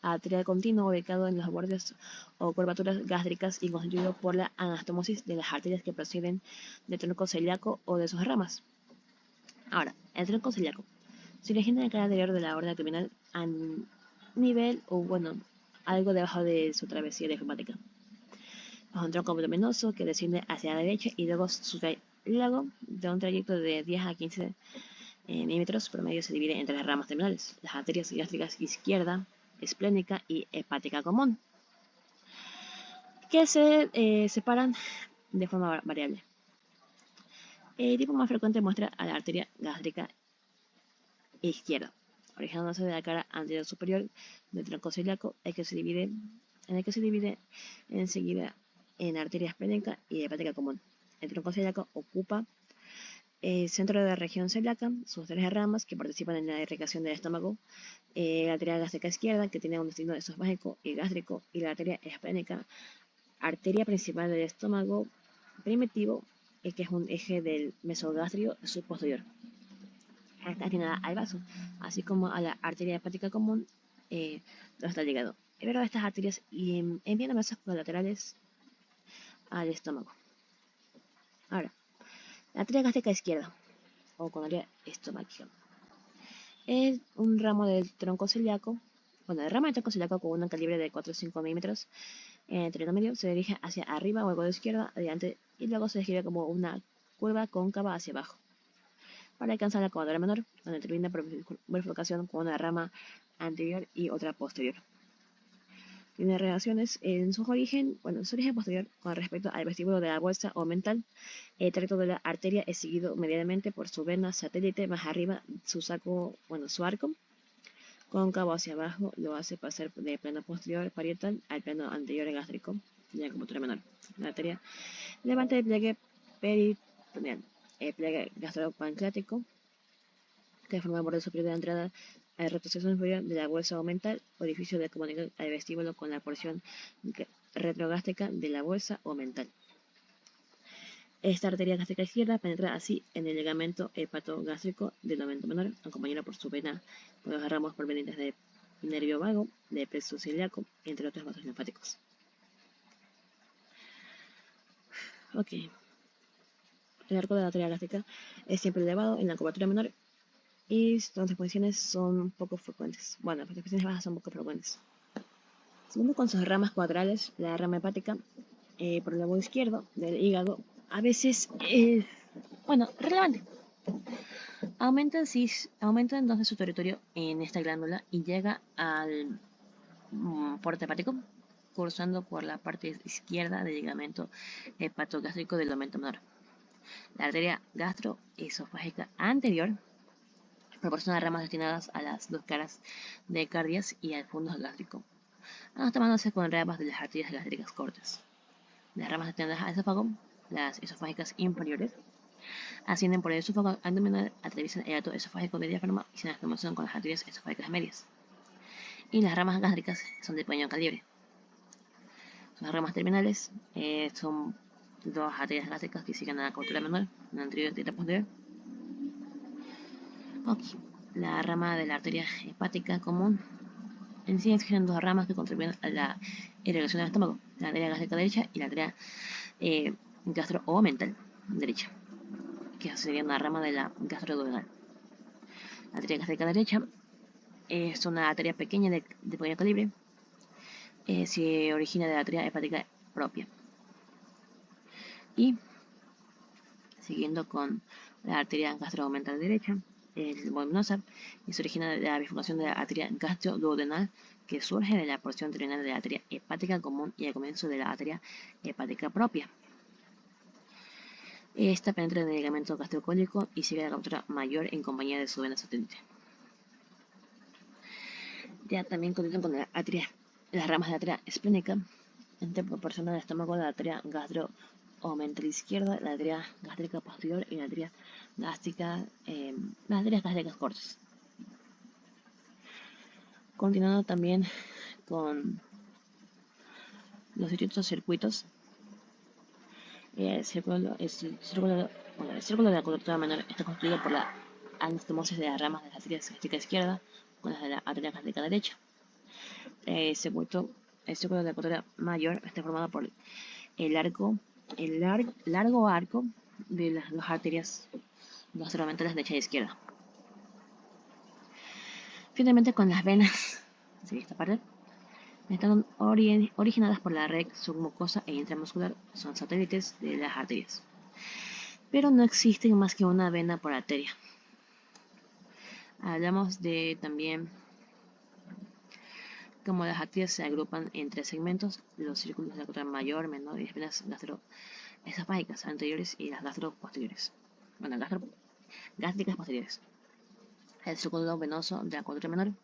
arterial continuo ubicado en los bordes o curvaturas gástricas y constituido por la anastomosis de las arterias que proceden del tronco celíaco o de sus ramas. Ahora, el tronco celíaco se origina en la cara anterior de la aorta abdominal a nivel o algo debajo de su travesía diafragmática. Es un tronco voluminoso que desciende hacia la derecha y luego luego de un trayecto de 10 a 15 milímetros promedio se divide entre las ramas terminales, las arterias gástricas izquierda, esplénica y hepática común, que se separan de forma variable. El tipo más frecuente muestra a la arteria gástrica izquierda, originándose de la cara anterior superior del tronco celíaco, en el que se divide enseguida en arteria esplénica y hepática común. El tronco celíaco ocupa el centro de la región celíaca, sus tres ramas que participan en la irrigación del estómago, la arteria gástrica izquierda, que tiene un destino esofágico y gástrico, y la arteria esplénica, arteria principal del estómago primitivo, que es un eje del mesogástrico subposterior. Está destinada al vaso, así como a la arteria hepática común, donde está ligado. Pero estas arterias envían vasos colaterales al estómago. Ahora, la arteria gástrica izquierda, o coronaria estomáquica, es un ramo del tronco celíaco. Bueno, el ramo del tronco celíaco con un calibre de 4 o 5 milímetros en el terreno medio se dirige hacia arriba o al lado izquierdo, adelante, y luego se describe como una curva cóncava hacia abajo, para alcanzar la coronilla menor, donde termina por bifurcación con una rama anterior y otra posterior. Tiene relaciones en su origen posterior con respecto al vestíbulo de la bolsa omental. El tracto de la arteria es seguido medianamente por su vena satélite más arriba, su arco cóncavo hacia abajo lo hace pasar del plano posterior parietal al plano anterior gástrico, de la curvatura menor. La arteria levanta el pliegue peritoneal, el pliegue gastropancreático, que forma el borde superior de la entrada al retroceso inferior de la bolsa omental, orificio de comunicación al vestíbulo con la porción retrogástrica de la bolsa omental. Esta arteria gástrica izquierda penetra así en el ligamento hepatogástrico del aumento menor, acompañado por su vena por los ramos provenientes del nervio vago, del plexo celíaco, entre otros vasos linfáticos. Ok. El arco de la arteria gástrica es siempre elevado en la curvatura menor y las transposiciones son poco frecuentes. Bueno, las transposiciones bajas son poco frecuentes. Siguiendo con sus ramas cuadrales, la rama hepática por el lado izquierdo del hígado a veces es, relevante. Aumenta entonces su territorio en esta glándula y llega al puerto hepático, cursando por la parte izquierda del ligamento hepatogástrico del aumento menor. La arteria gastroesofágica anterior proporciona ramas destinadas a las dos caras de cardias y al fondo gástrico, anastomándose con ramas de las arterias gástricas cortas. Las ramas destinadas al esófago, las esofágicas inferiores, ascienden por el esófago abdominal, atraviesan el alto esofágico del diafragma y se anastoman con las arterias esofágicas medias. Y las ramas gástricas son de pequeño calibre. Las ramas terminales son dos arterias gástricas que siguen a la curvatura menor, la anterior y la posterior. Okay. La rama de la arteria hepática común. En sí existen dos ramas que contribuyen a la irrigación del estómago, la arteria gástrica derecha y la arteria gastro-omental derecha, que sería una rama de la gastroduodenal. La arteria gástrica derecha es una arteria pequeña de pequeño calibre, se origina de la arteria hepática propia. Y siguiendo con la arteria gastromental derecha, es voluminosa y se origina de la bifurcación de la arteria gastroduodenal que surge de la porción terminal de la arteria hepática común y al comienzo de la arteria hepática propia. Esta penetra en el ligamento gastrocólico y sigue la captura mayor en compañía de su vena satélite. Ya también conectan con la arteria, las ramas de la arteria esplénica, entre proporciona al estómago la arteria gastro-omental izquierda, la arteria gástrica posterior y la arteria gástrica, las arterias gástricas cortas. Continuando también con los distintos circuitos, el círculo de la curvatura menor está constituido por la anastomosis de las ramas de la arteria gástrica izquierda con las de la arteria gástrica derecha. El círculo de la curvatura mayor está formado por el largo arco de las dos arterias gastromentales derecha e izquierda. Finalmente con las venas, ¿sí? Esta parte están originadas por la red submucosa e intramuscular, son satélites de las arterias. Pero no existe más que una vena por arteria. Hablamos de también cómo las arterias se agrupan en tres segmentos: los círculos de la curvatura mayor, menor y las venas gastroesofágicas anteriores y las gastroposteriores. Bueno, gástricas posteriores. El círculo venoso de la curvatura menor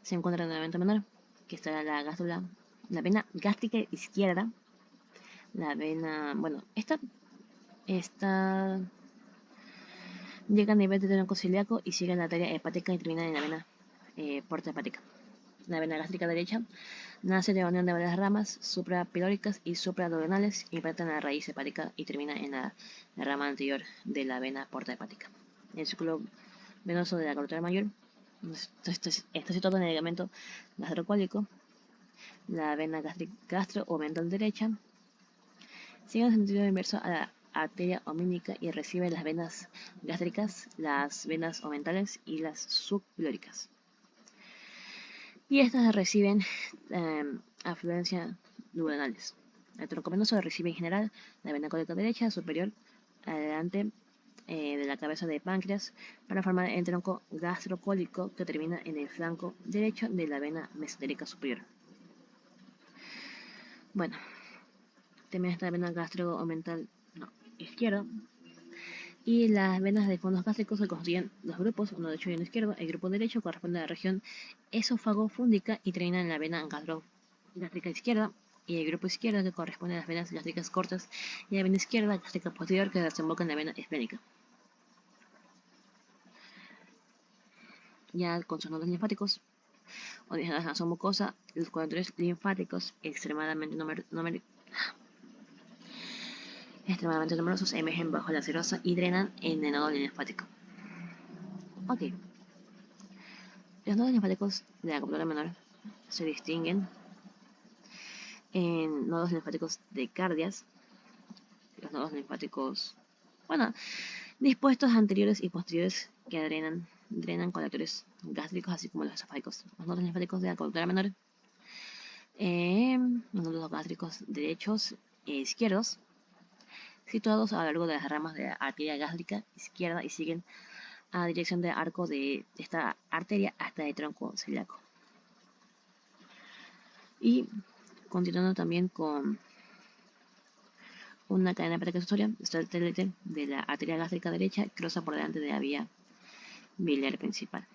se encuentra en el evento menor, que está la vena gástrica izquierda, la vena, bueno, esta llega a nivel de tronco celíaco y sigue en la arteria hepática y termina en la vena porta hepática. La vena gástrica derecha nace de la unión de varias ramas suprapilóricas y supraduodenales y impacta en la raíz hepática y termina en la rama anterior de la vena porta hepática. El círculo venoso de la curvatura mayor está situado en el ligamento gastrocólico, la vena gastro-omental derecha, sigue en sentido inverso a la arteria omínica y recibe las venas gástricas, las venas omentales y las subpilóricas. Y estas reciben afluencia duodenales. El tronco venoso recibe en general la vena cólica derecha superior adelante de la cabeza de páncreas para formar el tronco gastrocólico que termina en el flanco derecho de la vena mesentérica superior. Bueno, también está la vena gastro-omental izquierda. Y las venas de fondos gástricos se constituyen dos grupos, uno derecho y uno izquierdo. El grupo derecho corresponde a la región esófago-fúndica y termina en la vena gástrica izquierda. Y el grupo izquierdo que corresponde a las venas gástricas cortas y la vena izquierda gástrica posterior que desemboca en la vena esplénica. Ya con sus nodos linfáticos, originados en la mucosa, los conductores linfáticos extremadamente numerosos emergen bajo la serosa y drenan en el nodo linfático. Ok. Los nodos linfáticos de la curvatura menor se distinguen en nodos linfáticos de cardias, los nodos linfáticos, dispuestos anteriores y posteriores que drenan colectores gástricos, así como los esofágicos. Los nodos linfáticos de la curvatura menor, los nodos gástricos derechos e izquierdos, situados a lo largo de las ramas de la arteria gástrica izquierda y siguen a dirección del arco de esta arteria hasta el tronco celíaco. Y continuando también con una cadena hepática sucesoria, satélite de la arteria gástrica derecha, cruza por delante de la vía biliar principal.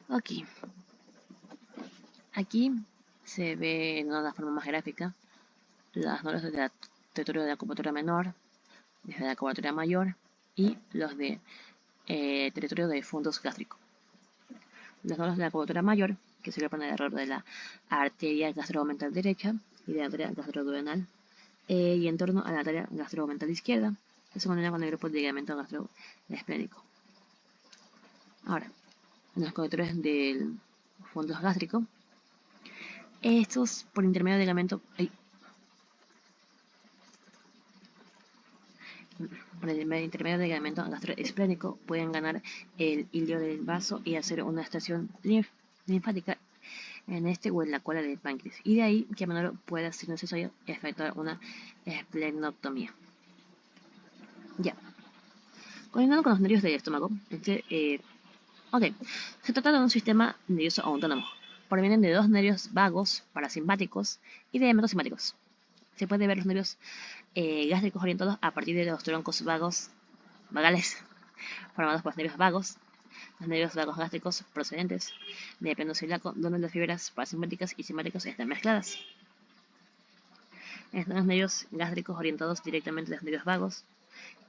Ok. Aquí se ve en una forma más gráfica las nodos del territorio de la curvatura menor, desde la curvatura mayor y los de territorio de fondos gástricos. Los nodos de la curvatura mayor, que se agrupan alrededor de la arteria gastroomental derecha y de la arteria gastroduodenal, y en torno a la arteria gastroomental izquierda, que se combina con el grupo de ligamento gastroesplénico. Ahora, en los conectores del fondo gástrico, estos por intermedio del ligamento gastroesplénico pueden ganar el hilio del vaso y hacer una estación linfática en este o en la cola del páncreas, y de ahí que a menudo pueda ser necesario efectuar una esplenectomía. Ya, continuando con los nervios del estómago, ok, se trata de un sistema nervioso autónomo. Provienen de dos nervios vagos, parasimpáticos y de metasimpáticos. Se puede ver los nervios gástricos orientados a partir de los troncos vagales, formados por los nervios vagos gástricos procedentes del plano celíaco, donde las fibras parasimpáticas y simpáticas están mezcladas. Están los nervios gástricos orientados directamente a los nervios vagos,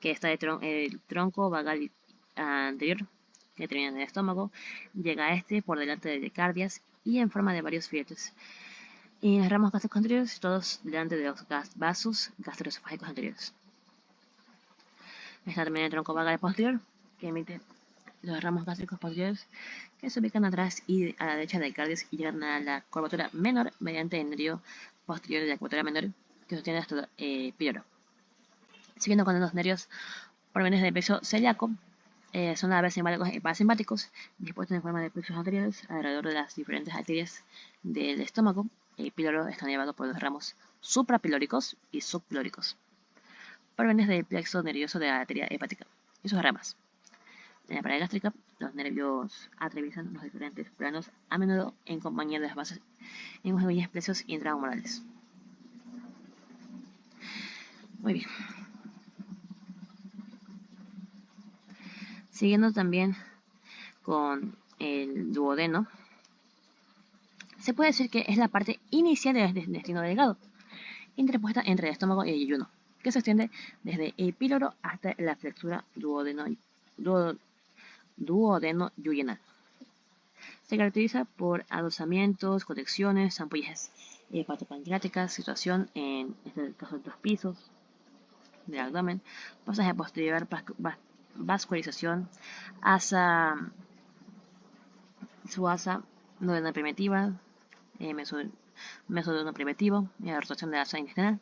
que está el tronco vagal anterior, que termina en el estómago, llega a este por delante de cardias y en forma de varios filetes. Y las ramas gástricos anteriores, todos delante de los vasos gastroesofágicos anteriores. Está también el tronco vagal posterior, que emite los ramos gástricos posteriores, que se ubican atrás y a la derecha del cardias y llegan a la curvatura menor mediante el nervio posterior de la curvatura menor, que sostiene hasta el píloro. Siguiendo con los nervios provenientes del plexo celíaco, son a la vez simpáticos y parasimpáticos, dispuestos en forma de plexos anteriores alrededor de las diferentes arterias del estómago. El píloro está llevado por los ramos suprapilóricos y subpilóricos, provenientes del plexo nervioso de la arteria hepática y sus ramas. En la pared gástrica, los nervios atraviesan los diferentes planos, a menudo en compañía de las bases en los plexos intrahumorales. Muy bien. Siguiendo también con el duodeno, se puede decir que es la parte inicial del intestino delgado, interpuesta entre el estómago y el yeyuno, que se extiende desde el píloro hasta la flexura duodeno-yuyinal. Se caracteriza por adosamientos, conexiones, ampollas hepatopancreáticas, situación en este caso de los pisos del abdomen, pasaje posterior, vascularización, su asa duodeno primitiva, mesoduodeno primitivo y la rotación de la asa intestinal.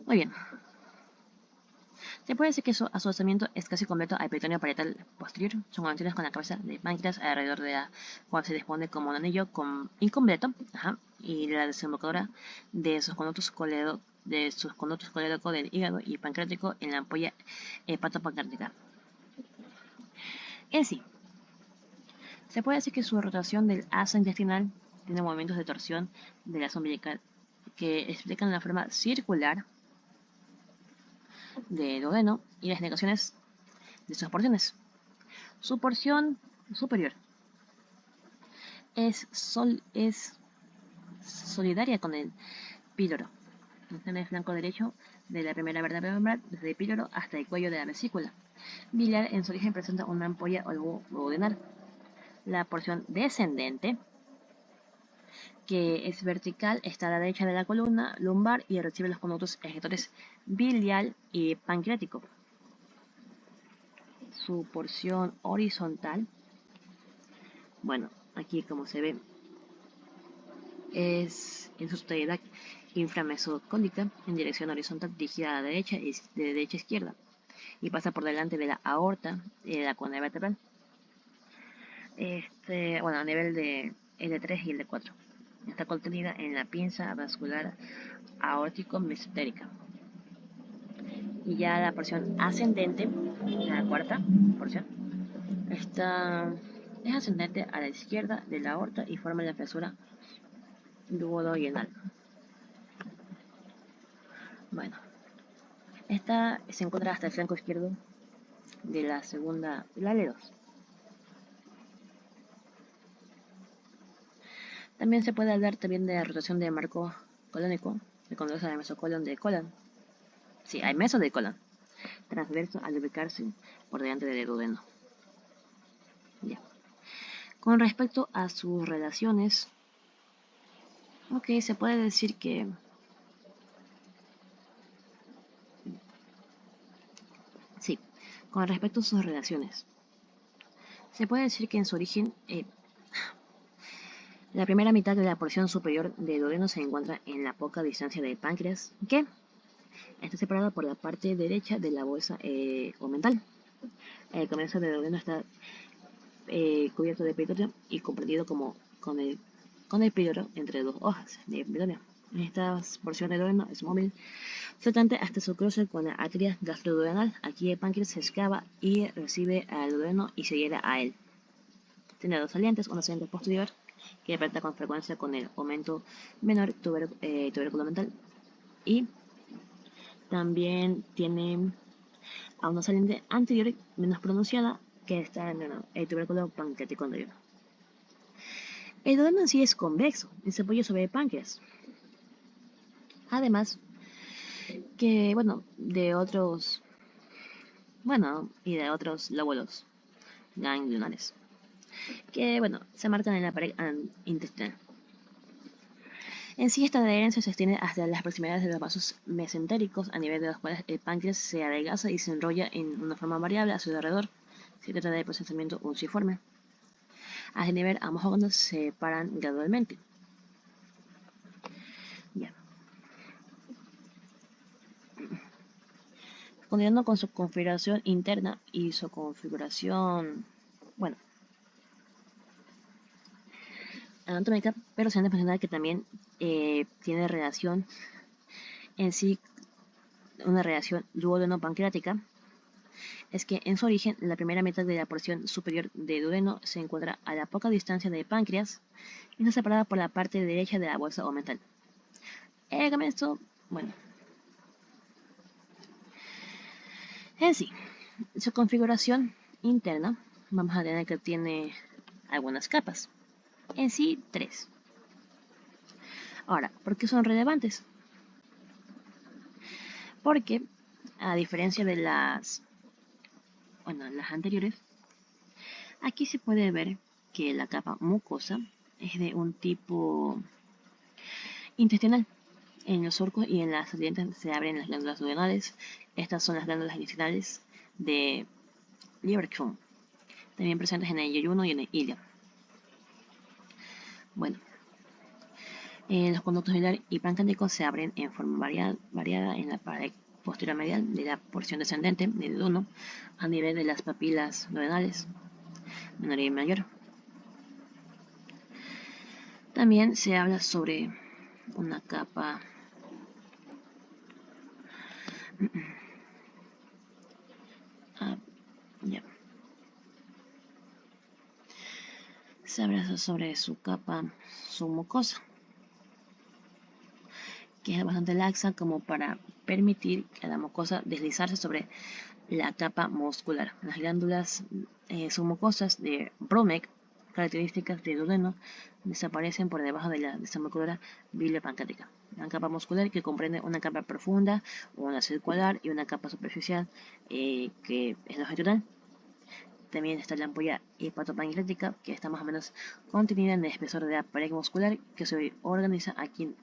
Muy bien. Se puede decir que su asociamiento es casi completo al peritoneo parietal posterior. Son conexiones con la cabeza de páncreas alrededor de la cual se dispone como un anillo incompleto, y la desembocadura de sus conductos colédocos del hígado y pancreático en la ampolla hepatopancreática. En sí, se puede decir que su rotación del asa intestinal tiene movimientos de torsión de la asa umbilical que explican la forma circular de duodeno y las negaciones de sus porciones. Su porción superior es solidaria con el píloro. En el flanco derecho de la primera vértebra femoral, desde el píloro hasta el cuello de la vesícula biliar, en su origen presenta una ampolla duodenal. La porción descendente, que es vertical, está a la derecha de la columna lumbar y recibe los conductos ejectores biliar y pancreático. Su porción horizontal, bueno, aquí como se ve, es en su totalidad inframesocólica en dirección horizontal dirigida a la derecha y de derecha a izquierda y pasa por delante de la aorta y de la columna vertebral. A nivel de L3 y L4. Está contenida en la pinza vascular aórtico-mesentérica. Y ya la porción ascendente, la cuarta porción, es ascendente a la izquierda de la aorta y forma la fisura duodenal. Bueno, esta se encuentra hasta el flanco izquierdo de la segunda, la L2. También se puede hablar también de la rotación del marco colónico, que conduce al mesocolon del colon. Sí, hay meso del colon, transverso al ubicarse por delante del duodeno. Ya. Con respecto a sus relaciones, se puede decir que sí, con respecto a sus relaciones, se puede decir que en su origen, la primera mitad de la porción superior del duodeno se encuentra en la poca distancia del páncreas, que está separada por la parte derecha de la bolsa omental. El comienzo del duodeno está cubierto de peritoneo y comprendido con el peritoneo entre dos hojas de peritoneo. En esta porción del duodeno es móvil, flotante hasta su cruce con la arteria gastroduodenal. Aquí el páncreas se excava y recibe al duodeno y se hiera a él. Tiene dos salientes, una saliente posterior que aprieta con frecuencia con el aumento menor tuberculomental, y también tiene a una saliente anterior menos pronunciada que está en el tubérculo pancreático anterior. El duodeno en sí es convexo y se apoya sobre el páncreas. Además, que de otros lóbulos ganglionares que se marcan en la pared intestinal. En sí, esta adherencia se extiende hasta las proximidades de los vasos mesentéricos, a nivel de los cuales el páncreas se adelgaza y se enrolla en una forma variable a su alrededor. Se trata de procesamiento unciforme. A ese nivel, ambos órganos se separan gradualmente. Ya. Continuando con su configuración interna y su configuración, anatómica, pero se han de mencionar que también tiene relación en sí, una relación duodeno-pancreática. Es que en su origen, la primera mitad de la porción superior de duodeno se encuentra a la poca distancia del páncreas y está separada por la parte derecha de la bolsa omental. Esto, en sí, su configuración interna, vamos a tener que tiene algunas capas. En sí, 3. Ahora, ¿por qué son relevantes? Porque, a diferencia de las anteriores, aquí se puede ver que la capa mucosa es de un tipo intestinal. En los surcos y en las salientes se abren las glándulas duodenales. Estas son las glándulas intestinales de Lieberkühn, también presentes en el yeyuno y en el ilio. Los conductos biliar y pancreáticos se abren en forma variada en la pared posterior medial de la porción descendente del duodeno, a nivel de las papilas duodenales, menor y mayor. También se habla sobre una capa se habla sobre su capa submucosa, que es bastante laxa como para permitir a la mucosa deslizarse sobre la capa muscular. Las glándulas submucosas de Bromek, características del duodeno, desaparecen por debajo de la desembocadura biliopancreática. Una capa muscular que comprende una capa profunda, una circular y una capa superficial que es longitudinal. También está la ampolla hepatopancreática, que está más o menos contenida en el espesor de la pared muscular, que se organiza aquí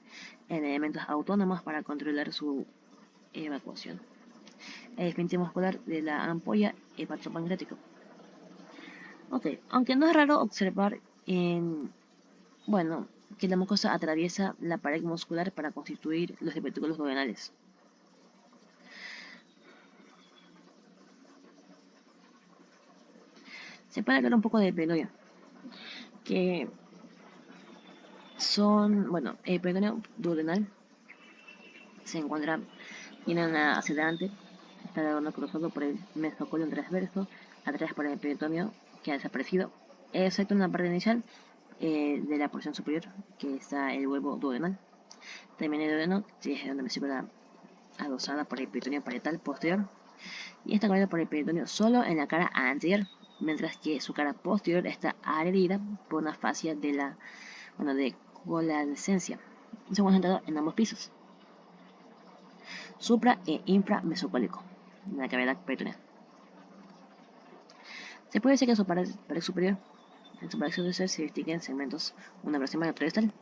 en elementos autónomos para controlar su evacuación. El esfínter muscular de la ampolla hepatopancreática. Aunque no es raro observar que la mucosa atraviesa la pared muscular para constituir los divertículos duodenales. Se puede hablar un poco de peritoneo, que son, el peritoneo duodenal tiene una ascendente, está cruzado por el mesocolon transverso, atrás por el peritoneo, que ha desaparecido, excepto en la parte inicial de la porción superior, que está el huevo duodenal. También el duodeno, que es una vesícula adosada por el peritoneo parietal posterior, y está cubierta por el peritoneo solo en la cara anterior, mientras que su cara posterior está adherida por una fascia de colalescencia. Se encuentra en ambos pisos, supra e inframesocólico, en la cavidad peritoneal. Se puede decir que en su pared superior, en su pared superior se distinguen segmentos, una proximal y otra distal.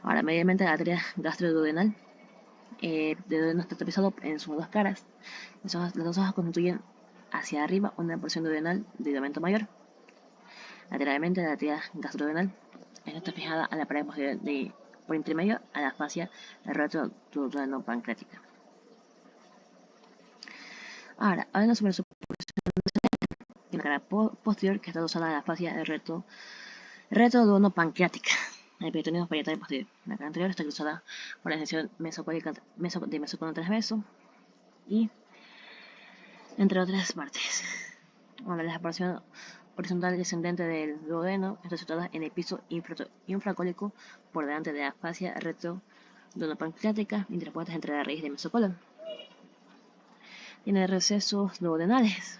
Ahora, medialmente la arteria gastroduodenal de duodeno está tapizado en sus dos caras. Las dos hojas constituyen hacia arriba una porción duodenal de diámetro mayor. Lateralmente, la arteria gastroduodenal está fijada a la pared posterior por intermedio a la fascia retroduodeno-pancreática. Ahora, hablando sobre su en la cara posterior, que está adosada a la fascia retroduodopancreática. El peritoneo parietal posterior. La cara anterior está cruzada por la sección mesocólica de mesocono transverso y entre otras partes. Bueno, la porción horizontal descendente del duodeno está situada en el piso infracólico por delante de la fascia retroduodopancreática interpuestas entre la raíz del mesocolon. Tiene recesos duodenales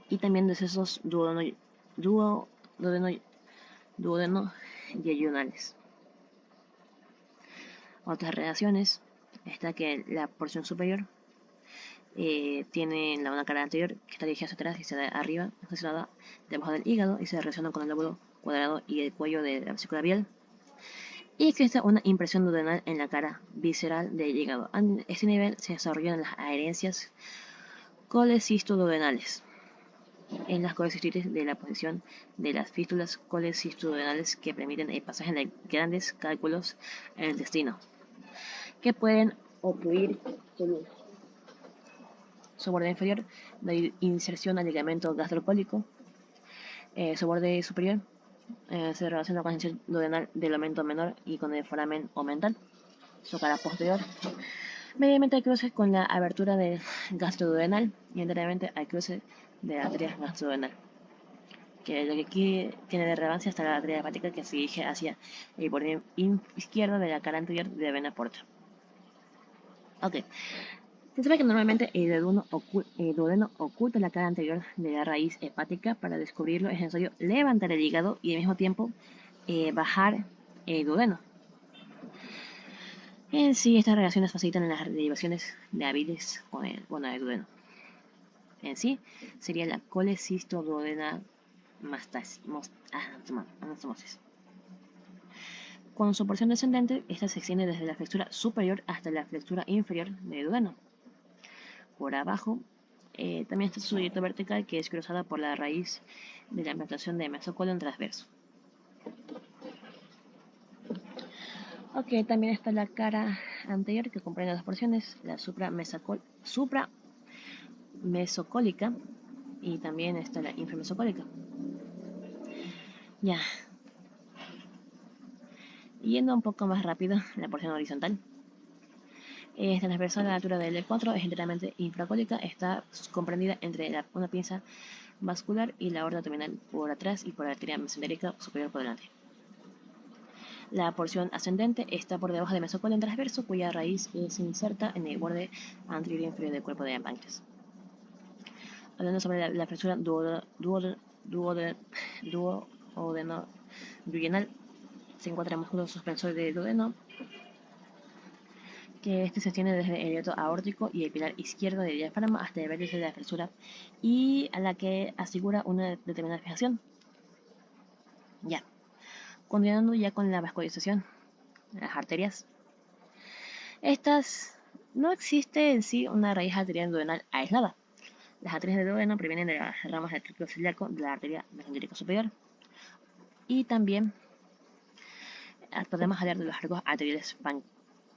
y también recesos duodeno-yeyunales. Otras relaciones está que la porción superior tiene una cara anterior que está dirigida hacia atrás y hacia arriba, está situada debajo del hígado y se relaciona con el lóbulo cuadrado y el cuello de la vesícula biliar. Y existe una impresión duodenal en la cara visceral del hígado. A este nivel se desarrollan las adherencias colecistoduodenales. En las colecistitis de la posición de las fístulas colecistoduodenales que permiten el pasaje de grandes cálculos en el intestino, que pueden obstruir su borde inferior de inserción al ligamento gastrocólico. Su borde superior se relaciona con la sección duodenal del aumento menor y con el foramen omental. Su cara posterior mediamente al cruce con la abertura del gastroduodenal y enteramente al cruce de la arteria gastroduodenal, que lo que aquí tiene de relevancia hasta la arteria hepática que se dirige hacia el borde izquierdo de la cara anterior de la vena porta. Ok. Se sabe que normalmente el duodeno oculta la cara anterior de la raíz hepática. Para descubrirlo es necesario levantar el hígado y al mismo tiempo bajar el duodeno. En sí, estas relaciones facilitan las derivaciones de la bilis con el duodeno. En sí, sería la colecistoduodena anastomosis. Con su porción descendente, esta se extiende desde la flexura superior hasta la flexura inferior del duodeno. Por abajo, también está su dieta vertical, que es cruzada por la raíz de la implantación de mesocolon transverso. Ok, también está la cara anterior, que comprende dos porciones, la supramesocólica y también está la inframesocólica. Ya. Yendo un poco más rápido, la porción horizontal. Esta transversal a la altura del L4 es enteramente infracólica, está comprendida entre una pinza vascular y la aorta abdominal por atrás y por la arteria mesentérica superior por delante. La porción ascendente está por debajo del mesocolon transverso, cuya raíz se inserta en el borde anterior y inferior del cuerpo de páncreas. Hablando sobre la flexura duodenal, se encuentra el músculo suspensor del duodeno, que este se extiende desde el hiato aórtico y el pilar izquierdo del diafragma hasta el vértice de la flexura y a la que asegura una determinada fijación. Ya. Continuando ya con la vascularización, las arterias. Estas no existe en sí una raíz arterial duodenal aislada. Las arterias del duodeno provienen de las ramas del tracto celíaco de la arteria mesentérica superior y también podemos hablar de los arcos arteriales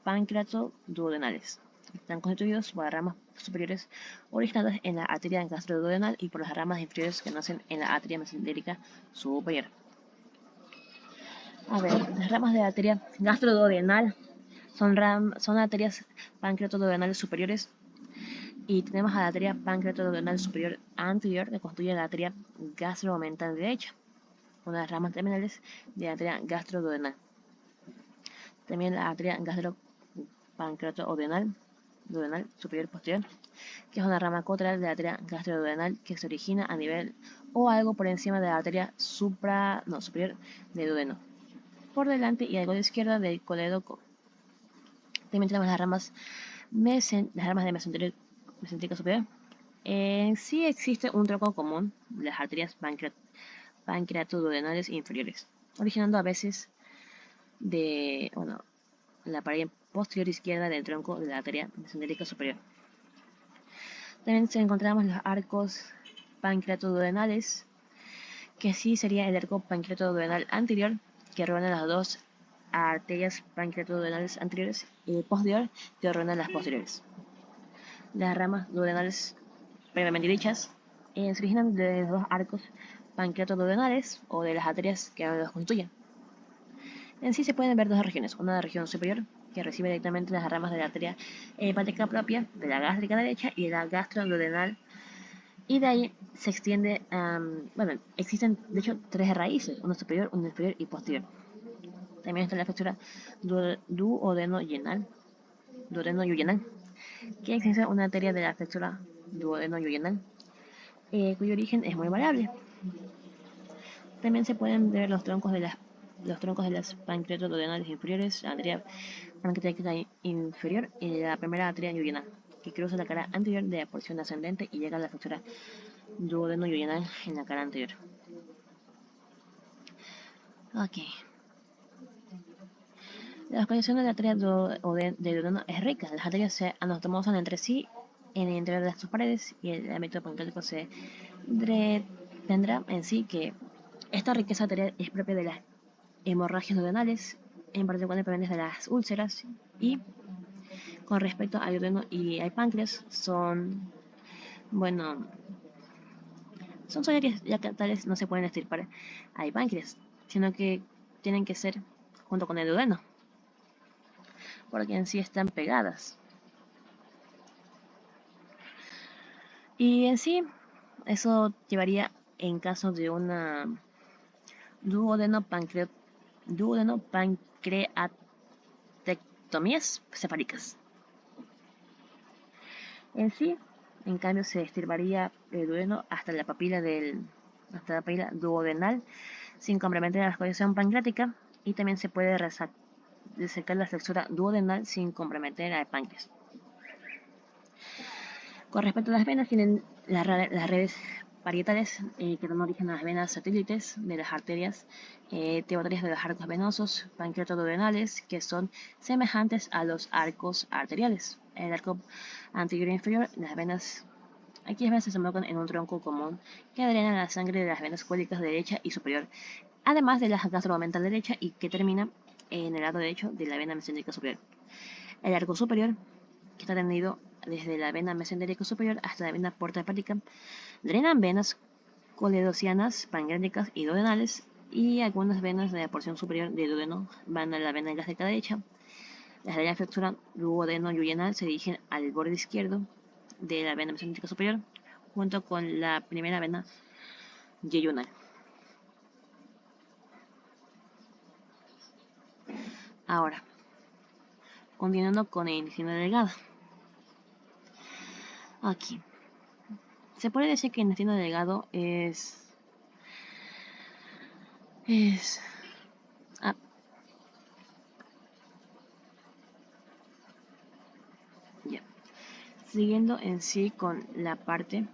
pancreatoduodenales. Están constituidos por las ramas superiores originadas en la arteria gastroduodenal y por las ramas inferiores que nacen en la arteria mesentérica superior. A ver, las ramas de la arteria gastroduodenal son arterias pancreatoduodenales superiores y tenemos a la arteria pancreatoduodenal superior anterior que constituye la arteria gastroomental derecha, una de las ramas terminales de la arteria gastroduodenal. También la arteria gastropancreatoduodenal superior posterior, que es una rama colateral de la arteria gastroduodenal que se origina a nivel o algo por encima de la arteria superior del duodeno, por delante y algo a la izquierda del colédoco. También tenemos las ramas de mesentérica superior. Sí existe un tronco común de las arterias pancreatoduodenales inferiores, originando a veces de la pared posterior izquierda del tronco de la arteria mesentérica superior. También encontramos los arcos pancreatoduodenales, que sí sería el arco pancreatoduodenal anterior, que reúne las dos arterias pancreatoduodenales anteriores y posterior, que reúne las posteriores. Las ramas duodenales previamente dichas se originan de los dos arcos pancreatoduodenales o de las arterias que los constituyen. En sí se pueden ver dos regiones, una región superior que recibe directamente las ramas de la arteria hepática propia, de la gástrica derecha y de la gastroduodenal, y de ahí se extiende, bueno, existen de hecho tres raíces, una superior, una inferior y posterior. También está la flexura duodeno-duodenal, que existe una arteria de la flexura duodeno-duodenal, cuyo origen es muy variable. También se pueden ver los troncos de las pancreatoduodenales inferiores, la arteria pancreática inferior y la primera arteria duodenal, que cruza la cara anterior de la porción ascendente y llega a la flexura duodeno-duodenal en la cara anterior. Ok. La localización de la arteria de duodeno es rica. Las arterias se anastomosan entre sí en el interior de sus paredes y el ámbito pancreático se tendrá en sí que esta riqueza arterial es propia de las hemorragias duodenales, en particular dependientes de las úlceras, y con respecto al duodeno y al páncreas son, bueno, son solidarias, ya que tales no se pueden extirpar al páncreas, sino que tienen que ser junto con el duodeno, porque en sí están pegadas. Y en sí, eso llevaría, en caso de una duodeno-pancreatectomías cefálicas. En sí, en cambio, se estirparía el duodeno hasta la papila duodenal sin comprometer la cohesión pancreática, y también se puede resecar la flexura duodenal sin comprometer al páncreas. Con respecto a las venas, tienen las redes parietales que dan origen a las venas satélites de las arterias tributarias de los arcos venosos pancreatoduodenales, que son semejantes a los arcos arteriales. El arco anterior e inferior, las venas aquí las venas se desembocan en un tronco común que drena la sangre de las venas cólicas derecha y superior, además de la gastromental derecha, y que termina en el lado derecho de la vena mesentérica superior. El arco superior, que está tendido desde la vena mesentérica superior hasta la vena porta hepática, drenan venas coledocianas, pancreáticas y duodenales, y algunas venas de la porción superior del duodeno van a la vena gástrica derecha. Las de la flexura duodeno-duodenal se dirigen al borde izquierdo de la vena mesentérica superior, junto con la primera vena yeyunal. Ahora, continuando con el intestino delgado. Aquí. Se puede decir que el intestino delgado es ya. Siguiendo en sí con la parte